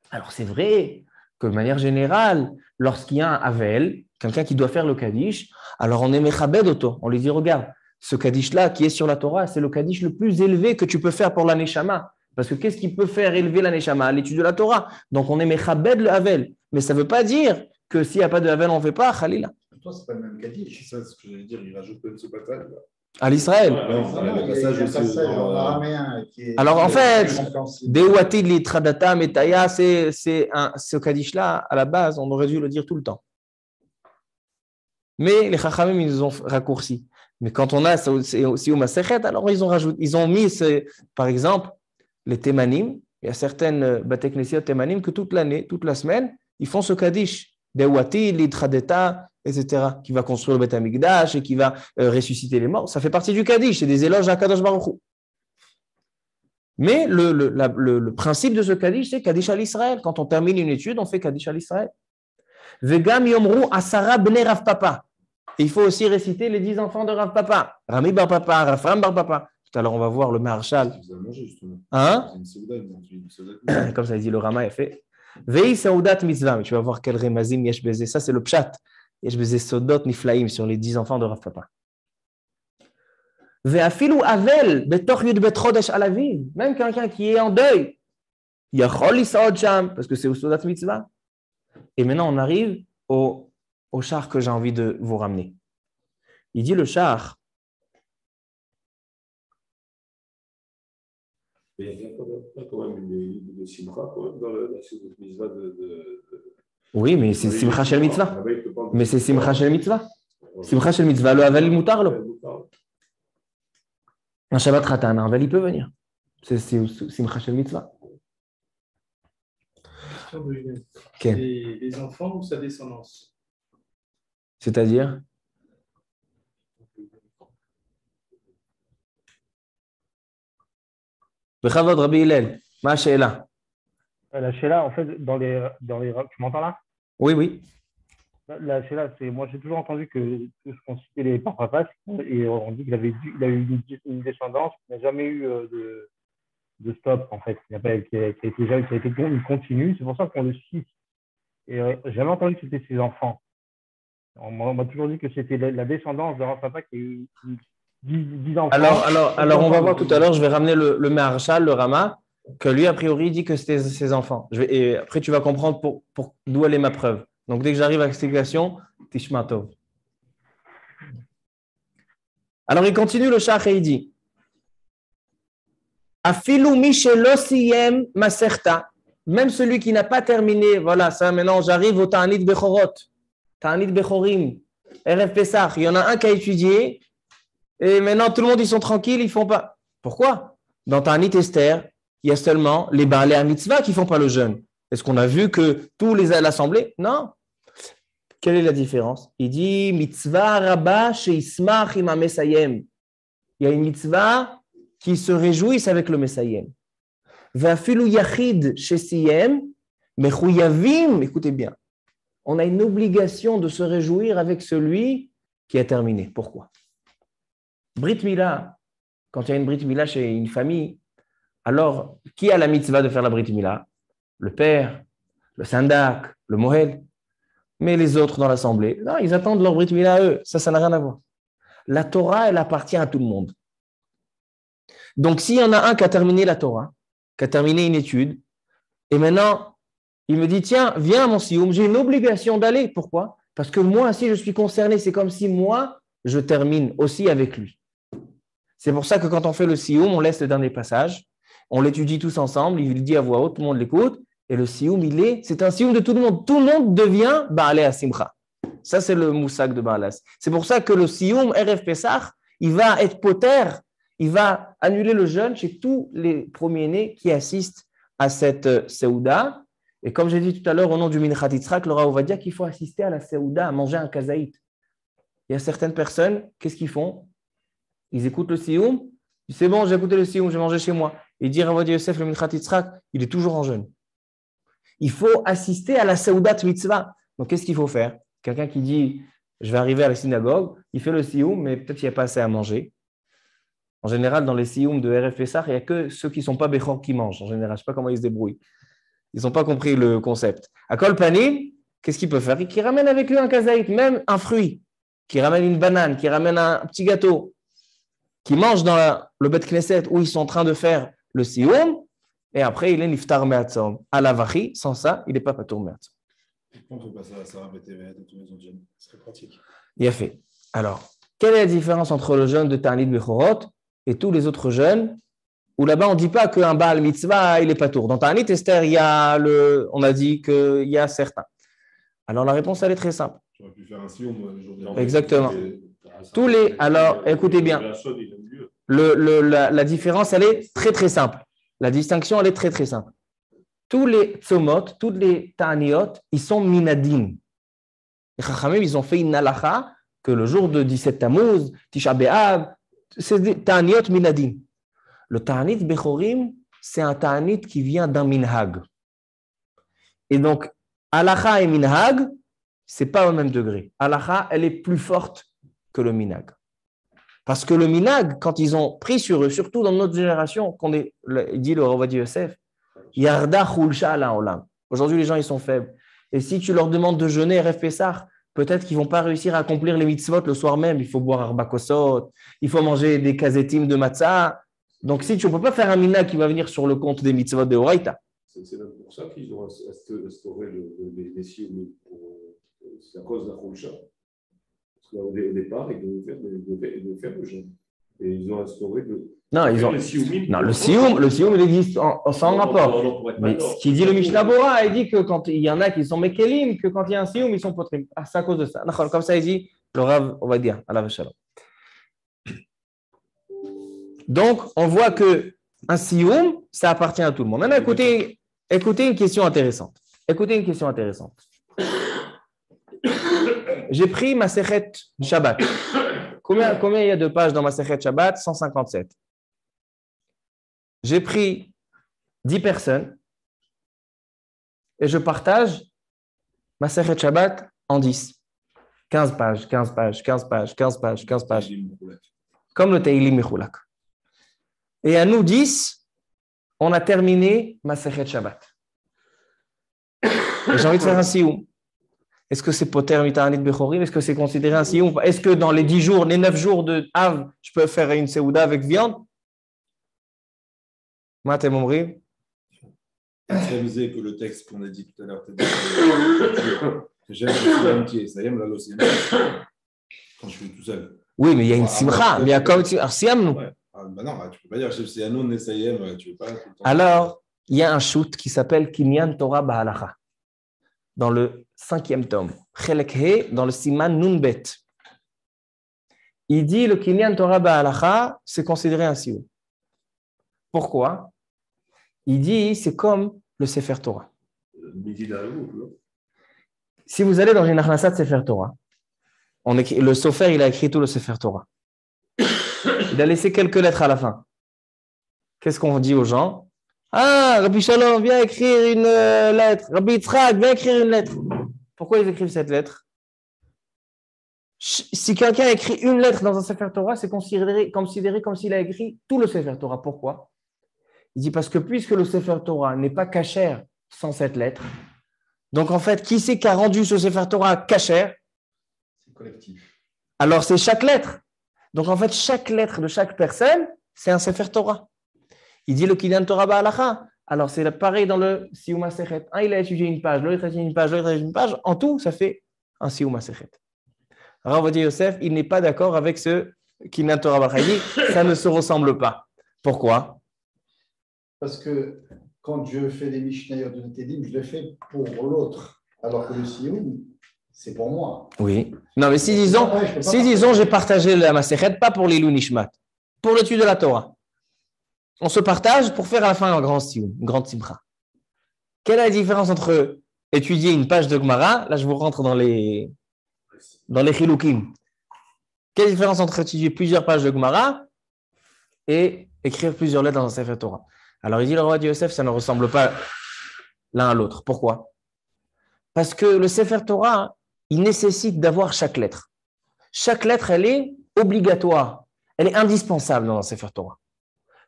Alors, c'est vrai que de manière générale, lorsqu'il y a un Havel, quelqu'un qui doit faire le Kaddish, alors on est Mechabed Oto. On lui dit, regarde, ce Kaddish-là qui est sur la Torah, c'est le Kaddish le plus élevé que tu peux faire pour la Neshama. Parce que qu'est-ce qui peut faire élever la Neshama? L'étude de la Torah. Donc, on est Mechabed le Havel. Mais ça ne veut pas dire que s'il n'y a pas de Havel, on ne fait pas, Khalila. Toi, c'est pas le même Kaddish, c'est ça ce que j'allais dire, il rajoute même ce passage. À l'Israël. Alors en fait, Dewatid litradata metaya, c'est ce Kaddish-là, à la base, on aurait dû le dire tout le temps. Mais les Chachamim, ils nous ont raccourci. Mais quand on a aussi au Masechet, alors ils ont mis, par exemple, les Temanim. Il y a certaines Bate Knesiot Temanim que toute l'année, toute la semaine, ils font ce Kaddish. Dewatid litradata, etc., qui va construire le Beth Amikdash et qui va ressusciter les morts. Ça fait partie du Kaddish, c'est des éloges à Kadosh Baruch Hu. Mais le principe de ce Kaddish, c'est Kaddish à l'Israël. Quand on termine une étude, on fait Kaddish à l'Israël. Vegam yomru asara bnei Rav Papa. Il faut aussi réciter les 10 enfants de Rav Papa. Rami Bar Papa, Rafram Bar Papa. Tout à l'heure, on va voir le Maharshal. Hein? Comme ça, il dit le Rama est fait. Vei Saoudat Mitzvah, mais tu vas voir quel remazim yesh bezé. Ça, c'est le pshat. Yesh bezé Sodot Niflaim sur les 10 enfants de Rav Papa. Ve'afilu Avel, Betoch Yud Bet Chodesh Alavim. Même quelqu'un qui est en deuil, Yachol Isaod Sham, parce que c'est au Sodat Mitzvah. Et maintenant, on arrive au char que j'ai envie de vous ramener. Il dit le char. Mais il y a quand même une simcha dans la mitzvah de... Oui, mais c'est simcha shel mitzvah. Mais c'est simcha shel mitzvah. Simcha shel mitzvah, le aval mutar lo. Un Shabbat Khatan, un aval il peut venir. C'est simcha shel mitzvah. Question de Inès. Okay. Les enfants ou sa descendance? C'est-à-dire? Bechavod Rabbi Hillel, ma she'ela. La she'ela, en fait, dans les, tu m'entends là? Oui, oui. La she'ela, c'est, moi j'ai toujours entendu que tout ce qu'on citait les papas, et on dit qu'il a eu une descendance qui n'a jamais eu de stop, en fait, qui a été continue. C'est pour ça qu'on le cite. Et j'ai jamais entendu que c'était ses enfants. On m'a toujours dit que c'était la descendance d'un papa qui a eu 10 enfants. Alors, on va voir tout à l'heure, je vais ramener le Maharshal, le Rama, que lui, a priori, dit que c'était ses enfants. Et après, tu vas comprendre pour d'où elle est ma preuve. Donc, dès que j'arrive à l'explication, Tishma Tov. Alors, il continue le Shach et il dit Afilu mi shelo siyem maserta. Même celui qui n'a pas terminé, voilà, ça maintenant, j'arrive au Ta'anit Bechorot, Ta'anit Bechorim, Erev Pesach. Il y en a un qui a étudié. Et maintenant, tout le monde, ils sont tranquilles, ils ne font pas. Pourquoi? Dans Ta'anit Esther, il y a seulement les Baalei HaMitzvah qui ne font pas le jeûne. Est-ce qu'on a vu que tous les à l'Assemblée? Non. Quelle est la différence? Il dit Mitzvah Rabba Sheismach Im HaMesayem. Il y a une mitzvah qui se réjouissent avec le Messayem. Ve'afilu yachid shesiyem mechuyavim, écoutez bien, on a une obligation de se réjouir avec celui qui a terminé. Pourquoi? Brit Mila, quand il y a une Brit Mila chez une famille, alors qui a la mitzvah de faire la Brit Mila? Le père, le sandak, le mohel. Mais les autres dans l'assemblée, non, ils attendent leur Brit Mila à eux. Ça n'a rien à voir. La Torah, elle appartient à tout le monde. Donc, s'il y en a un qui a terminé la Torah, qui a terminé une étude, et maintenant, il me dit, tiens, viens à mon sioum, j'ai une obligation d'aller. Pourquoi? Parce que moi, si je suis concerné, c'est comme si moi, je termine aussi avec lui. C'est pour ça que quand on fait le sioum, on laisse le dernier passage, on l'étudie tous ensemble, il dit à voix haute, tout le monde l'écoute, et le sioum, c'est un sioum de tout le monde. Tout le monde devient Baalé Asimcha. Ça, c'est le moussak de Baalas. C'est pour ça que le sioum, RF Pessah, il va être poter, il va annuler le jeûne chez tous les premiers-nés qui assistent à cette Seouda. Et comme j'ai dit tout à l'heure, au nom du Minchat Yitzhak, le Rav Ovadia, qu'il faut assister à la Seouda, à manger un kazaït. Il y a certaines personnes, qu'est-ce qu'ils font? Ils écoutent le sioum, c'est bon, j'ai écouté le sioum, j'ai mangé chez moi. Et dire Rav Ovadia Yosef, le Minchat Yitzhak, il est toujours en jeûne. Il faut assister à la Seouda Mitzvah. Donc, qu'est-ce qu'il faut faire? Quelqu'un qui dit, je vais arriver à la synagogue, il fait le sioum, mais peut-être qu'il n'y a pas assez à manger. En général, dans les sioum de RF Pessah, il n'y a que ceux qui ne sont pas béchor qui mangent. En général, je ne sais pas comment ils se débrouillent. Ils n'ont pas compris le concept. À Kol Panim, qu'est-ce qu'il peut faire? Il ramène avec lui un kazaït, même un fruit, qui ramène une banane, qui ramène un petit gâteau, qui mange dans le Bet Knesset où ils sont en train de faire le sioum, et après, il est niftar me'atzom. À la vachi, sans ça, il n'est pas patour me'atzom. On ne fait pas ça à Sarah BTV et tous les autres jeunes. Ce serait pratique. Il a fait. Alors, quelle est la différence entre le jeûne de Ta'anit Bechorot et tous les autres jeûnes où là-bas, on ne dit pas qu'un Baal Mitzvah, il est pas tour. Dans Ta'anit Esther, on a dit qu'il y a certains. Alors, la réponse, elle est très simple. Tu aurais pu faire un sioum le jour de Exactement. Alors, écoutez bien. La différence, elle est très, très simple. La distinction, elle est très, très simple. Tous les tzomot, toutes les ta'aniot, ils sont minadim. Les chachamim, ils ont fait une halacha que le jour de 17 Tammuz, Tisha B'Av, c'est des ta'aniot minadim. Le ta'anit bechorim, c'est un ta'anit qui vient d'un minhag. Et donc, halacha et minhag, c'est pas au même degré. Halacha, elle est plus forte que le minhag. Parce que le minhag, quand ils ont pris sur eux, surtout dans notre génération, il dit le Rav Ovadia Yosef, Yarda chulsha ala olam. Aujourd'hui, les gens, ils sont faibles. Et si tu leur demandes de jeûner RF Pessah, peut-être qu'ils ne vont pas réussir à accomplir les mitzvot le soir même. Il faut boire arba kosot, il faut manger des kazetim de matzah. Donc, si tu ne peux pas faire un minhag qui va venir sur le compte des mitzvot de Horaïta. C'est même pour ça qu'ils ont instauré les sioum. C'est à cause de la chulsha. Parce qu'au départ, ils devaient faire le jeûne. Et ils ont instauré Non, le sioum, il existe sans rapport. Mais ce qui dit le Mishnah Bora, il dit que quand il y en a qui sont mekelim, que quand il y a un sioum, ils sont potrim. Ah, c'est à cause de ça. Comme ça, il dit le Rav, on va dire, à la Shalom. Donc, on voit que un sioum, ça appartient à tout le monde. Maintenant, écoutez une question intéressante. J'ai pris ma Masechet Shabbat. Combien il y a de pages dans ma Masechet Shabbat? 157. J'ai pris 10 personnes et je partage ma Masechet Shabbat en 10. 15 pages. Comme le Teilim Mechulak. Et à nous 10, on a terminé ma Masechet Shabbat. Et j'ai envie de faire un sioum. Est-ce que c'est poter mita'anit bechorim? Est-ce que c'est considéré un sioum? Est-ce que dans les 10 jours, les 9 jours de Av, je peux faire une seouda avec viande? Matem Omri. Réviser que le texte qu'on a dit tout à l'heure, que j'aime le siam qui est, ça y est, là, le siam, quand je suis tout seul. Oui, mais il y a une simcha, mais il y a comme un siam, non? Bah non, tu peux pas dire c'est un non essayem, tu veux pas. Alors, il y a un shoot qui s'appelle Kinyan Torah Ba'alacha. Dans le 5e tome, Chelek He, dans le Siman Nunbet. Il dit le Kinyan Torah Ba'alacha, c'est considéré un sioum. Pourquoi? Il dit c'est comme le Sefer Torah. Si vous allez dans une Achnasat Sefer Torah, le Sofer, il a écrit tout le Sefer Torah. Il a laissé quelques lettres à la fin. qu'est-ce qu'on dit aux gens? Ah, Rabbi Shalom, viens écrire une lettre. Rabbi Yitzhak, viens écrire une lettre. Pourquoi ils écrivent cette lettre? Si quelqu'un écrit une lettre dans un Sefer Torah, c'est considéré comme s'il a écrit tout le Sefer Torah. Pourquoi? Il dit parce que puisque le Sefer Torah n'est pas kasher sans cette lettre, donc en fait, qui c'est qui a rendu ce Sefer Torah kasher? C'est collectif. Alors c'est chaque lettre. Donc en fait, chaque lettre de chaque personne, c'est un Sefer Torah. Il dit le Kinyan Torah Ba'alacha. Alors c'est pareil dans le Siyum HaSechet. Un, il a étudié une page, l'autre a étudié une page, l'autre a étudié une page. En tout, ça fait un Siyum HaSechet. Rav Ovadia Yosef, il n'est pas d'accord avec ce Kinyan Torah Ba'alacha. Il dit ça ne se ressemble pas. Pourquoi? Parce que quand je fais des Mishnayot de Tedim, je le fais pour l'autre. Alors que le Siyum, c'est pour moi. Oui. Non, mais si disons, j'ai partagé la Masechet, pas pour les Nishmat, pour l'étude de la Torah. On se partage pour faire à la fin un grand Siyum, une grande Simcha. Quelle est la différence entre étudier une page de Gemara? Là, je vous rentre dans les Chilukim. Quelle est la différence entre étudier plusieurs pages de Gemara et écrire plusieurs lettres dans un Sefer Torah? Alors, il dit le roi de Yosef, ça ne ressemble pas l'un à l'autre. Pourquoi? Parce que le Sefer Torah, il nécessite d'avoir chaque lettre. Chaque lettre, elle est obligatoire. Elle est indispensable dans un Sefer Torah.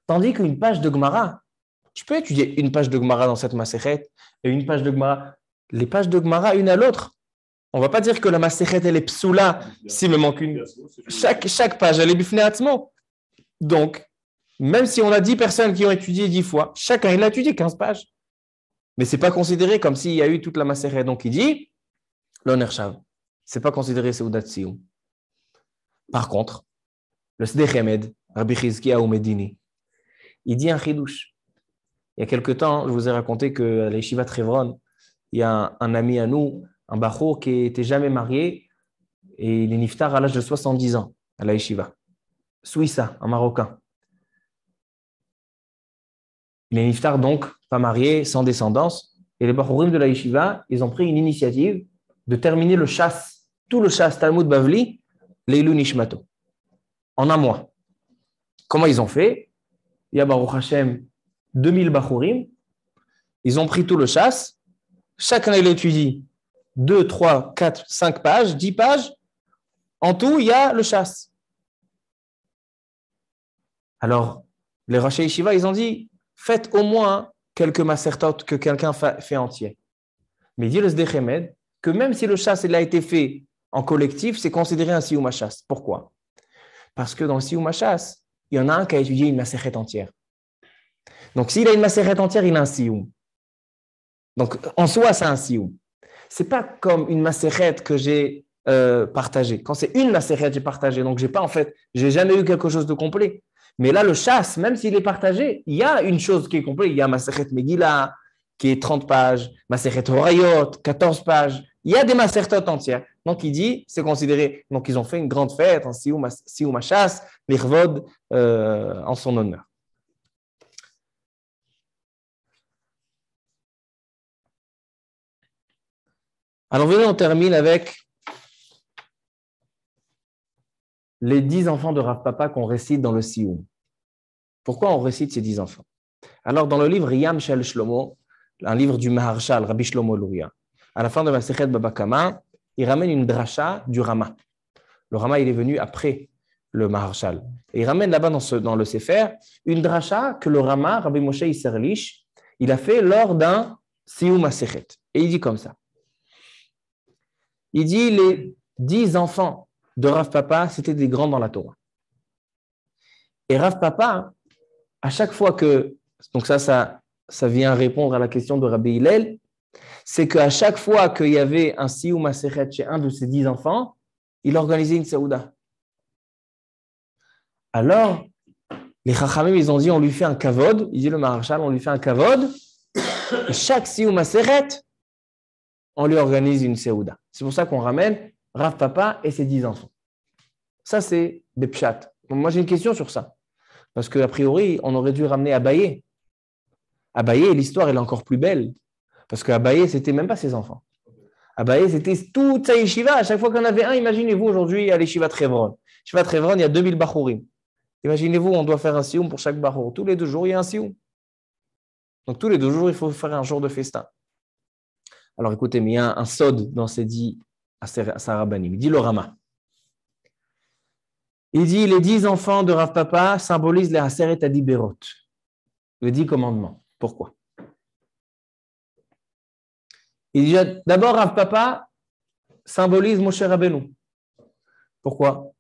Tandis qu'une page de Gemara, tu peux étudier une page de Gemara dans cette Masechet et une page de Gemara, les pages de Gemara une à l'autre. On ne va pas dire que la Masechet, elle est psoula s'il me manque une. Chaque page, elle est bifnei atzmo. Donc, même si on a 10 personnes qui ont étudié 10 fois, chacun, il a étudié 15 pages. Mais ce n'est pas considéré comme s'il y a eu toute la Masechet. Donc, il dit, l'onershav, ce n'est pas considéré Seudat Siyum. Par contre, le Sdei Chemed, Rabbi Chizkiyahu Medini, il dit un chidouche. Il y a quelque temps, je vous ai raconté qu'à l'Yeshiva de Hebron, il y a un ami à nous, un bachour qui n'était jamais marié et il est niftar à l'âge de 70 ans à la Yeshiva. Souissa, un Marocain. Il est niftar donc, pas marié, sans descendance. Et les bachourim de la Yeshiva, ils ont pris une initiative de terminer le chasse, tout le chasse Talmud Bavli, Leilu Nishmato, en un mois. Comment ils ont fait? Il y a Baruch Hashem 2000 bachourim. Ils ont pris tout le chasse. Chacun il étudie 2, 3, 4, 5 pages, 10 pages. En tout, il y a le chasse. Alors, les Rashi Yeshiva, ils ont dit, faites au moins quelques masertot que quelqu'un fait entier. Mais il dit le Sdei Chemed que même si le chasse il a été fait en collectif, c'est considéré un Siyum HaShas. Pourquoi? Parce que dans le Siyum HaShas, il y en a un qui a étudié une Masechet entière. Donc, s'il a une Masechet entière, il a un Siyum. Donc, en soi, c'est un Siyum. Ce n'est pas comme une Masechet que j'ai partagée. Quand c'est une Masechet, j'ai partagé. Donc, j'ai jamais eu quelque chose de complet. Mais là, le chasse, même s'il est partagé, il y a une chose qui est complète. Il y a Masechet Megillah, qui est 30 pages, Masechet Horayot, 14 pages. Il y a des Masertot entières. Donc, il dit, c'est considéré. Donc, ils ont fait une grande fête, un Siyum HaShas, l'Irvod, en son honneur. Alors, venez, on termine avec les 10 enfants de Rav Papa qu'on récite dans le Siyum. Pourquoi on récite ces 10 enfants? Alors, dans le livre Yam Shel Shlomo, un livre du Maharshal, Rabbi Shlomo Luria, à la fin de Masechet Baba Kama, il ramène une dracha du Rama. Le Rama, il est venu après le Maharshal. Et il ramène là-bas dans le Sefer une dracha que le Rama, Rabbi Moshe Isserlich, il a fait lors d'un Siyum Masechet. Et il dit comme ça. Il dit les 10 enfants de Rav Papa, c'était des grands dans la Torah. Et Rav Papa, à chaque fois que, donc ça vient répondre à la question de Rabbi Hillel, c'est qu'à chaque fois qu'il y avait un Siyum Masechet chez un de ses 10 enfants, il organisait une Saouda. Alors, les Chachamim, ils ont dit, on lui fait un kavod, il dit le Maharshal, on lui fait un kavod, et chaque Siyum Masechet, on lui organise une Saouda. C'est pour ça qu'on ramène Rav Papa et ses 10 enfants. Ça, c'est des pshat. Moi, j'ai une question sur ça. Parce qu'a priori, on aurait dû ramener Abaye. Abaye, l'histoire, elle est encore plus belle. Parce qu'Abaye, c'était même pas ses enfants. Abaye, c'était toute sa yeshiva. À chaque fois qu'il y en avait un, imaginez-vous aujourd'hui à l'yeshiva de Hebron. Yeshiva de Hebron, il y a 2000 bachourim. Imaginez-vous, on doit faire un sioum pour chaque barour. Tous les 2 jours, il y a un sioum. Donc, tous les 2 jours, il faut faire un jour de festin. Alors, écoutez, mais il y a un sod dans ces 10 Sarabanim. Il dit le Rama. Il dit, les 10 enfants de Rav Papa symbolisent les Aseret Adiberot, les 10 commandements. Pourquoi? Il dit, d'abord, Rav Papa symbolise Moshe Rabbeinu. Pourquoi?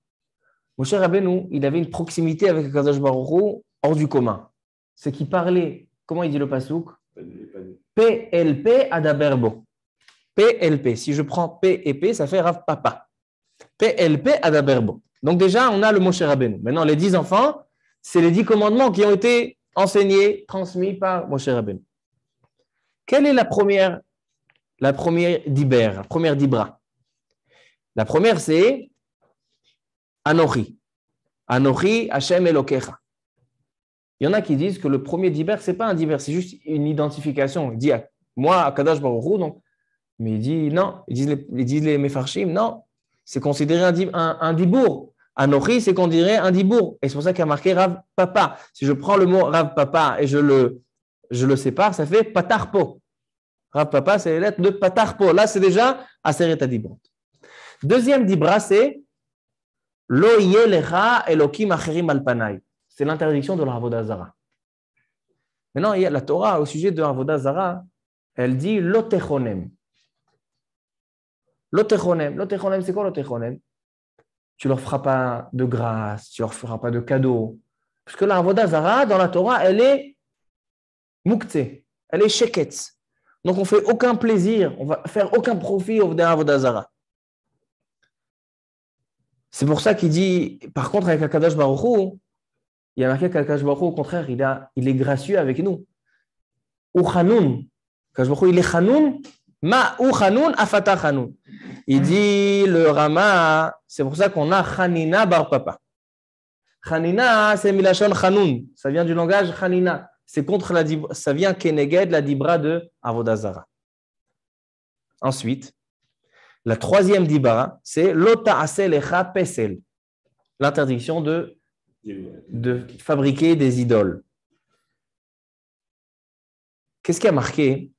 Moshe Rabbeinu, il avait une proximité avec Akadosh Baruch Hu hors du commun. C'est qu'il parlait, comment il dit le pasouk? PLP Adaberbo. PLP. Si je prends P et P, ça fait Rav Papa. PLP Adaberbo. Donc déjà, on a le Moshe Rabbeinu. Maintenant, les 10 enfants, c'est les 10 commandements qui ont été enseignés, transmis par Moshe Rabbeinu. Quelle est la première diber, la première dibra? La première, c'est Anochi. Anochi Hashem Elokecha. Il y en a qui disent que le premier diber, ce n'est pas un diber, c'est juste une identification. Il dit moi, Akadosh Baruch Hu, donc. Mais il dit non. Ils disent les Mefarshim, non. C'est considéré un dibour. Anochi, c'est considéré un dibour. Et c'est pour ça qu'il y a marqué Rav Papa. Si je prends le mot Rav Papa et je le sépare, ça fait Patarpo. Rav Papa, c'est les lettres de Patarpo. Là, c'est déjà Aseret Adibrot. Deuxième dibra, c'est Lo yeh lecha elokim acherim al panai. C'est l'interdiction de la Avodah Zara. Maintenant, il y a la Torah au sujet de la Avodah Zara, elle dit Lo techonem. Lo techonem. Lo techonem, c'est quoi lo techonem? Tu ne leur feras pas de grâce, tu ne leur feras pas de cadeaux. Parce que la Avodah Zara, dans la Torah, elle est mukte, elle est sheketz. Donc, on ne fait aucun plaisir, on ne va faire aucun profit au Avodah Zara. C'est pour ça qu'il dit, par contre, avec Akadosh Baruch Hu, il y a marqué qu'Akadosh Baruch Hu, au contraire, il est gracieux avec nous. Ou chanoun. Akadosh Baruch Hu, il est chanoun. Ma ou chanoun, afata chanoun. Il dit, le Rama, c'est pour ça qu'on a Chanina bar papa. Chanina, c'est milachon chanoun. Ça vient du langage Chanina. C'est contre la dibra, ça vient keneged, la dibra de Avodah Zara. Ensuite, la troisième dibra, c'est lota aselecha pesel. L'interdiction de fabriquer des idoles. Qu'est-ce qui a marqué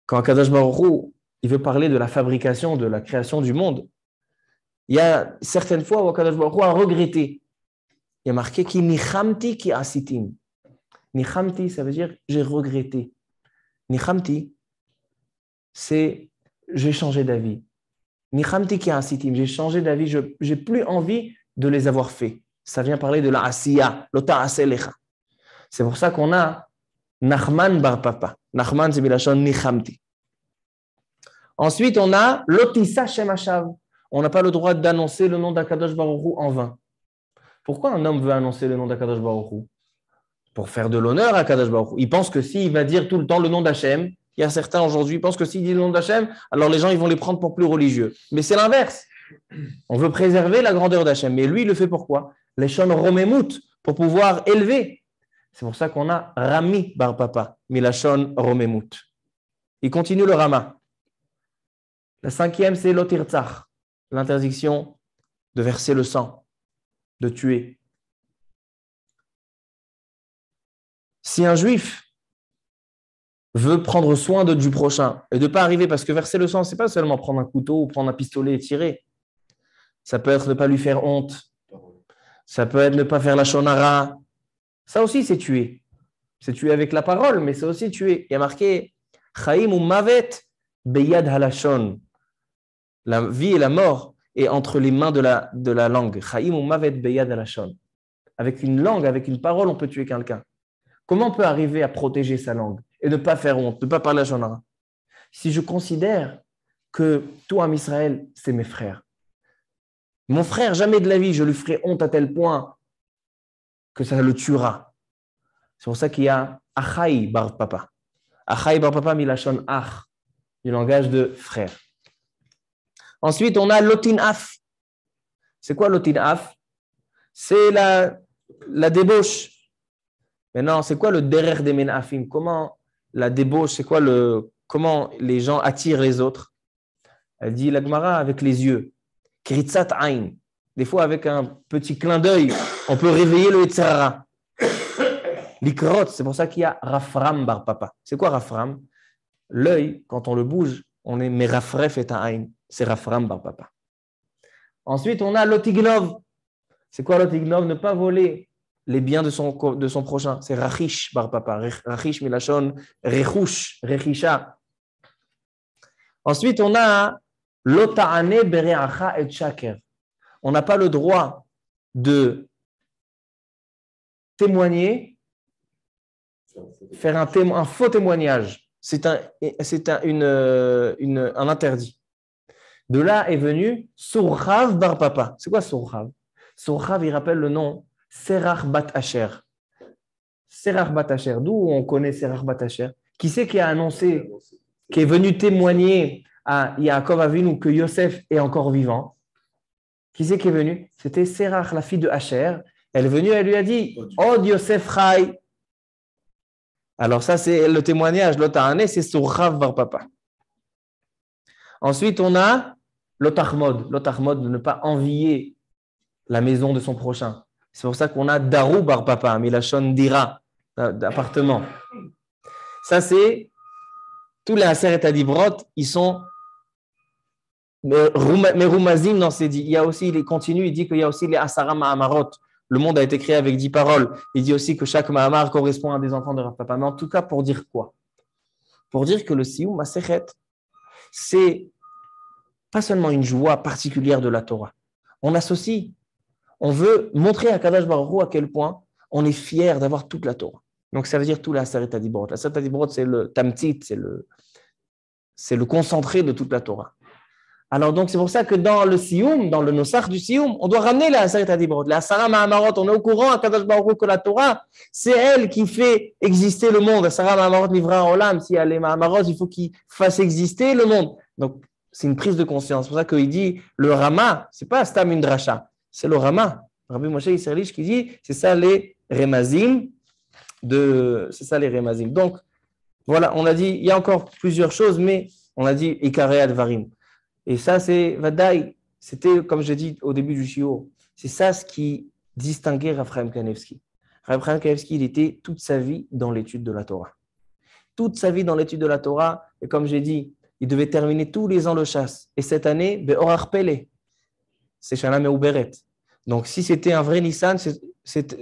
quand Akadosh Baruch Hu, il veut parler de la fabrication, de la création du monde? Il y a certaines fois où Akadosh Baruch Hu a regretté. Il y a marqué ki nichamti ki asitim. Nichamti, ça veut dire j'ai regretté. Nichamti, c'est j'ai changé d'avis. Nichamti ki asitim, j'ai changé d'avis, je n'ai plus envie de les avoir faits. Ça vient parler de la asiya, lota aselecha. C'est pour ça qu'on a Nachman bar papa. Nachman, c'est bilachon nichamti. Ensuite, on a lotissa shem hashav. On n'a pas le droit d'annoncer le nom d'Akadosh Baruch Hu en vain. Pourquoi un homme veut annoncer le nom d'Akadosh Baruch Hu? Pour faire de l'honneur à Akadosh Baruch Hu. Il pense que s'il va dire tout le temps le nom d'Hachem, il y a certains aujourd'hui qui pensent que s'il dit le nom d'Hachem, alors les gens ils vont les prendre pour plus religieux. Mais c'est l'inverse. On veut préserver la grandeur d'Hachem. Mais lui, il le fait pourquoi? Les shon romemut, pour pouvoir élever. C'est pour ça qu'on a Rami bar papa, milashon romemut. Il continue le Rama. La cinquième, c'est l'otirtzach, l'interdiction de verser le sang, de tuer. Si un juif veut prendre soin du prochain et de ne pas arriver, parce que verser le sang, ce n'est pas seulement prendre un couteau ou prendre un pistolet et tirer. Ça peut être ne pas lui faire honte. Ça peut être ne pas faire la shonara. Ça aussi, c'est tuer. C'est tuer avec la parole, mais c'est aussi tuer. Il y a marqué Chaim ou Mavet beyad halashon. La vie et la mort est entre les mains de la langue. Chaim ou Mavet beyad halashon. Avec une langue, avec une parole, on peut tuer quelqu'un. Comment on peut arriver à protéger sa langue et ne pas faire honte, ne pas parler la shonara? Si je considère que tout en Israël, c'est mes frères. Mon frère, jamais de la vie, je lui ferai honte à tel point que ça le tuera. C'est pour ça qu'il y a Achai bar papa. Achai bar papa milachon ach, du langage de frère. Ensuite, on a lotin af. C'est quoi lotin af? C'est la débauche. Maintenant, c'est quoi le derer des menafim? Comment la débauche, c'est quoi comment les gens attirent les autres? Elle dit la Gemara avec les yeux. Kritzat ayn. Des fois, avec un petit clin d'œil, on peut réveiller le Yetzer Hara. L'ikrot, c'est pour ça qu'il y a Rafram bar papa. C'est quoi Rafram? L'œil, quand on le bouge, on est Merafref et Ta'ain. C'est Rafram bar papa. Ensuite, on a Lotignov. C'est quoi Lotignov? Ne pas voler les biens de son prochain. C'est Rachish bar papa. Rachish milachon, Rechush, Rechisha. Ensuite, on a Lota'ane bereacha et shaker. On n'a pas le droit de témoigner, faire un faux témoignage. C'est un interdit. De là est venu Surchav bar papa. C'est quoi Surchav? Surchav, il rappelle le nom Serach bat Asher. Serach bat Asher. D'où on connaît Serach bat Asher? Qui c'est qui a annoncé, qui est venu témoigner à Yaakov Avinu que Yosef est encore vivant? Qui c'est qui est venu? C'était Serach, la fille de Asher. Elle est venue, elle lui a dit Od Yosef Chai. Alors, ça, c'est le témoignage. L'Otahane, c'est Surchav bar papa. Ensuite, on a l'Otahmod. L'Otahmod, de ne pas envier la maison de son prochain. C'est pour ça qu'on a Darou bar papa, Milachon Dira, d'appartement. Ça, c'est tous les Aseret Adibrot, ils sont Merumazim dans ces 10. Il y a aussi, il continue, il dit qu'il y a aussi les Asara Mahamarot. Le monde a été créé avec 10 paroles. Il dit aussi que chaque Mahamar correspond à des enfants de Rav Papa. Mais en tout cas, pour dire quoi? Pour dire que le Siyum Masechet, c'est pas seulement une joie particulière de la Torah. On associe, on veut montrer à Kadosh Baruch Hu à quel point on est fier d'avoir toute la Torah. Donc ça veut dire tout la Aseret Adibrot. La Aseret Adibrot, c'est le tamtit, c'est le concentré de toute la Torah. Alors donc c'est pour ça que dans le Siyum, dans le Nosach du Siyum, on doit ramener la Aseret Adibrot, la Asara Mahamarot. On est au courant à Kadosh Baruch Hu que la Torah, c'est elle qui fait exister le monde. Asara Mahamarot livra olam. S'il y a les Mahamarot, il faut qu'ils fassent exister le monde. Donc c'est une prise de conscience. C'est pour ça qu'il dit le Rama, c'est pas Stam une dracha, c'est le Rama. Rabbi Moshe Yisraelich qui dit c'est ça les Remazim c'est ça les Remazim. Donc voilà, on a dit il y a encore plusieurs choses, mais on a dit Ikarei Advarim. Et ça, c'est Vadaï. C'était, comme j'ai dit au début du shiur, c'est ça ce qui distinguait Rav Chaim Kanevski. Rav Chaim Kanevski, il était toute sa vie dans l'étude de la Torah. Toute sa vie dans l'étude de la Torah. Et comme j'ai dit, il devait terminer tous les ans le chasse. Et cette année, Be'orar Pele. C'est Shana Meuberet. Donc, si c'était un vrai Nissan,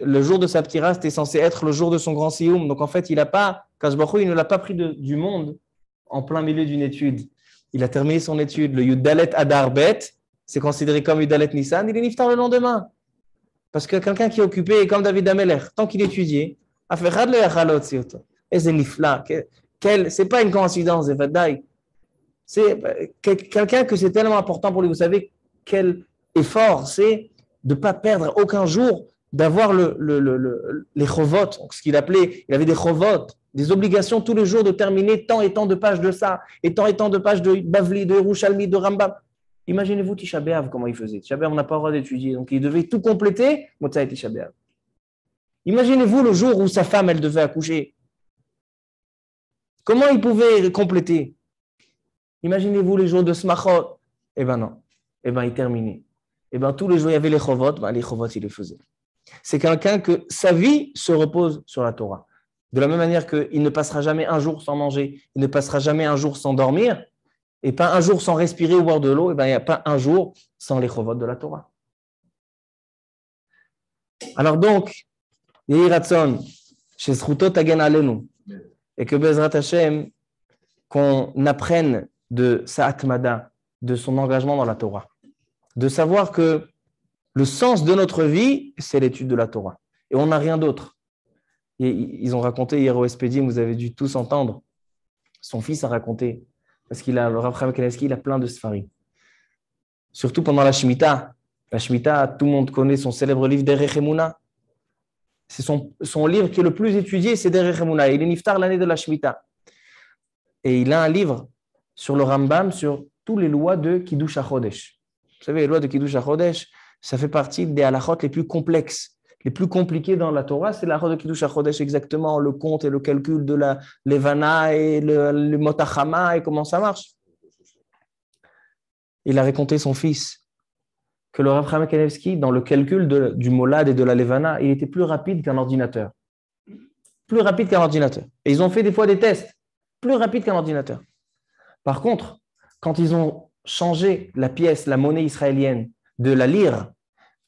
le jour de sa ptira, c'était censé être le jour de son grand Siyum. Donc, en fait, il ne l'a pas pris du monde en plein milieu d'une étude. Il a terminé son étude, le Yudalet Adar Bet, c'est considéré comme Yudalet Nissan, il est niftar le lendemain. Parce que quelqu'un qui est occupé est comme David Ameler, tant qu'il étudiait, a fait Radle Yachalot Sioto. Et c'est nifla. C'est pas une coïncidence, c'est quelqu'un que c'est tellement important pour lui. Vous savez quel effort c'est de ne pas perdre aucun jour, d'avoir les chovot, ce qu'il appelait, il avait des chovot, des obligations tous les jours de terminer tant et tant de pages de ça, et tant de pages de Bavli, de Yerushalmi, de Rambam. Imaginez-vous Tisha B'Av, comment il faisait. Tisha B'Av, on n'a pas le droit d'étudier, donc il devait tout compléter, Motzai Tisha B'Av. Imaginez-vous le jour où sa femme, elle devait accoucher. Comment il pouvait compléter? Imaginez-vous les jours de Smachot. Eh bien non. Eh bien il terminait. Eh bien tous les jours, il y avait les chovot, les chovot, il les faisait. C'est quelqu'un que sa vie se repose sur la Torah. De la même manière qu'il ne passera jamais un jour sans manger, il ne passera jamais un jour sans dormir, et pas un jour sans respirer ou boire de l'eau, et bien il n'y a pas un jour sans les chovot de la Torah. Alors donc, Yehi Ratzon, chez Zchuto Tagen Alenu, et que Bezrat Hashem, qu'on apprenne de sa atmada, de son engagement dans la Torah, de savoir que le sens de notre vie, c'est l'étude de la Torah, et on n'a rien d'autre. Et ils ont raconté hier au Espedim, vous avez dû tous entendre. Son fils a raconté, parce qu'il a, le Rav Chaim Kanevski, il a plein de sfarim. Surtout pendant la Shemitah. La Shemitah, tout le monde connaît son célèbre livre Derech Emuna. C'est son livre qui est le plus étudié, c'est Derech Emuna. Il est niftar l'année de la Shemitah. Et il a un livre sur le Rambam, sur toutes les lois de Kiddush HaChodesh. Vous savez, les lois de Kiddush HaChodesh, ça fait partie des halachot les plus complexes. Les plus compliqués dans la Torah, c'est la halachot de Kiddush HaChodesh, exactement, le compte et le calcul de la levana et le motachama et comment ça marche. Il a raconté son fils que le Rav Chaim Kanievski, dans le calcul du molad et de la levana, il était plus rapide qu'un ordinateur. Plus rapide qu'un ordinateur. Et ils ont fait des fois des tests, plus rapide qu'un ordinateur. Par contre, quand ils ont changé la pièce, la monnaie israélienne, de la lire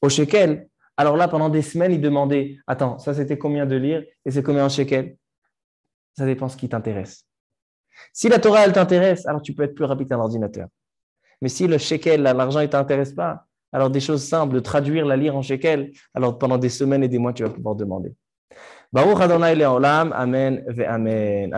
au shekel, alors là, pendant des semaines, ils demandaient, attends, ça c'était combien de lire et c'est combien en shekel? Ça dépend ce qui t'intéresse. Si la Torah, elle t'intéresse, alors tu peux être plus rapide qu'un ordinateur. Mais si le shekel, l'argent, il ne t'intéresse pas, alors des choses simples, de traduire la lire en shekel, alors pendant des semaines et des mois, tu vas pouvoir demander. Baruch Adonai Le'olam, Amen ve Amen.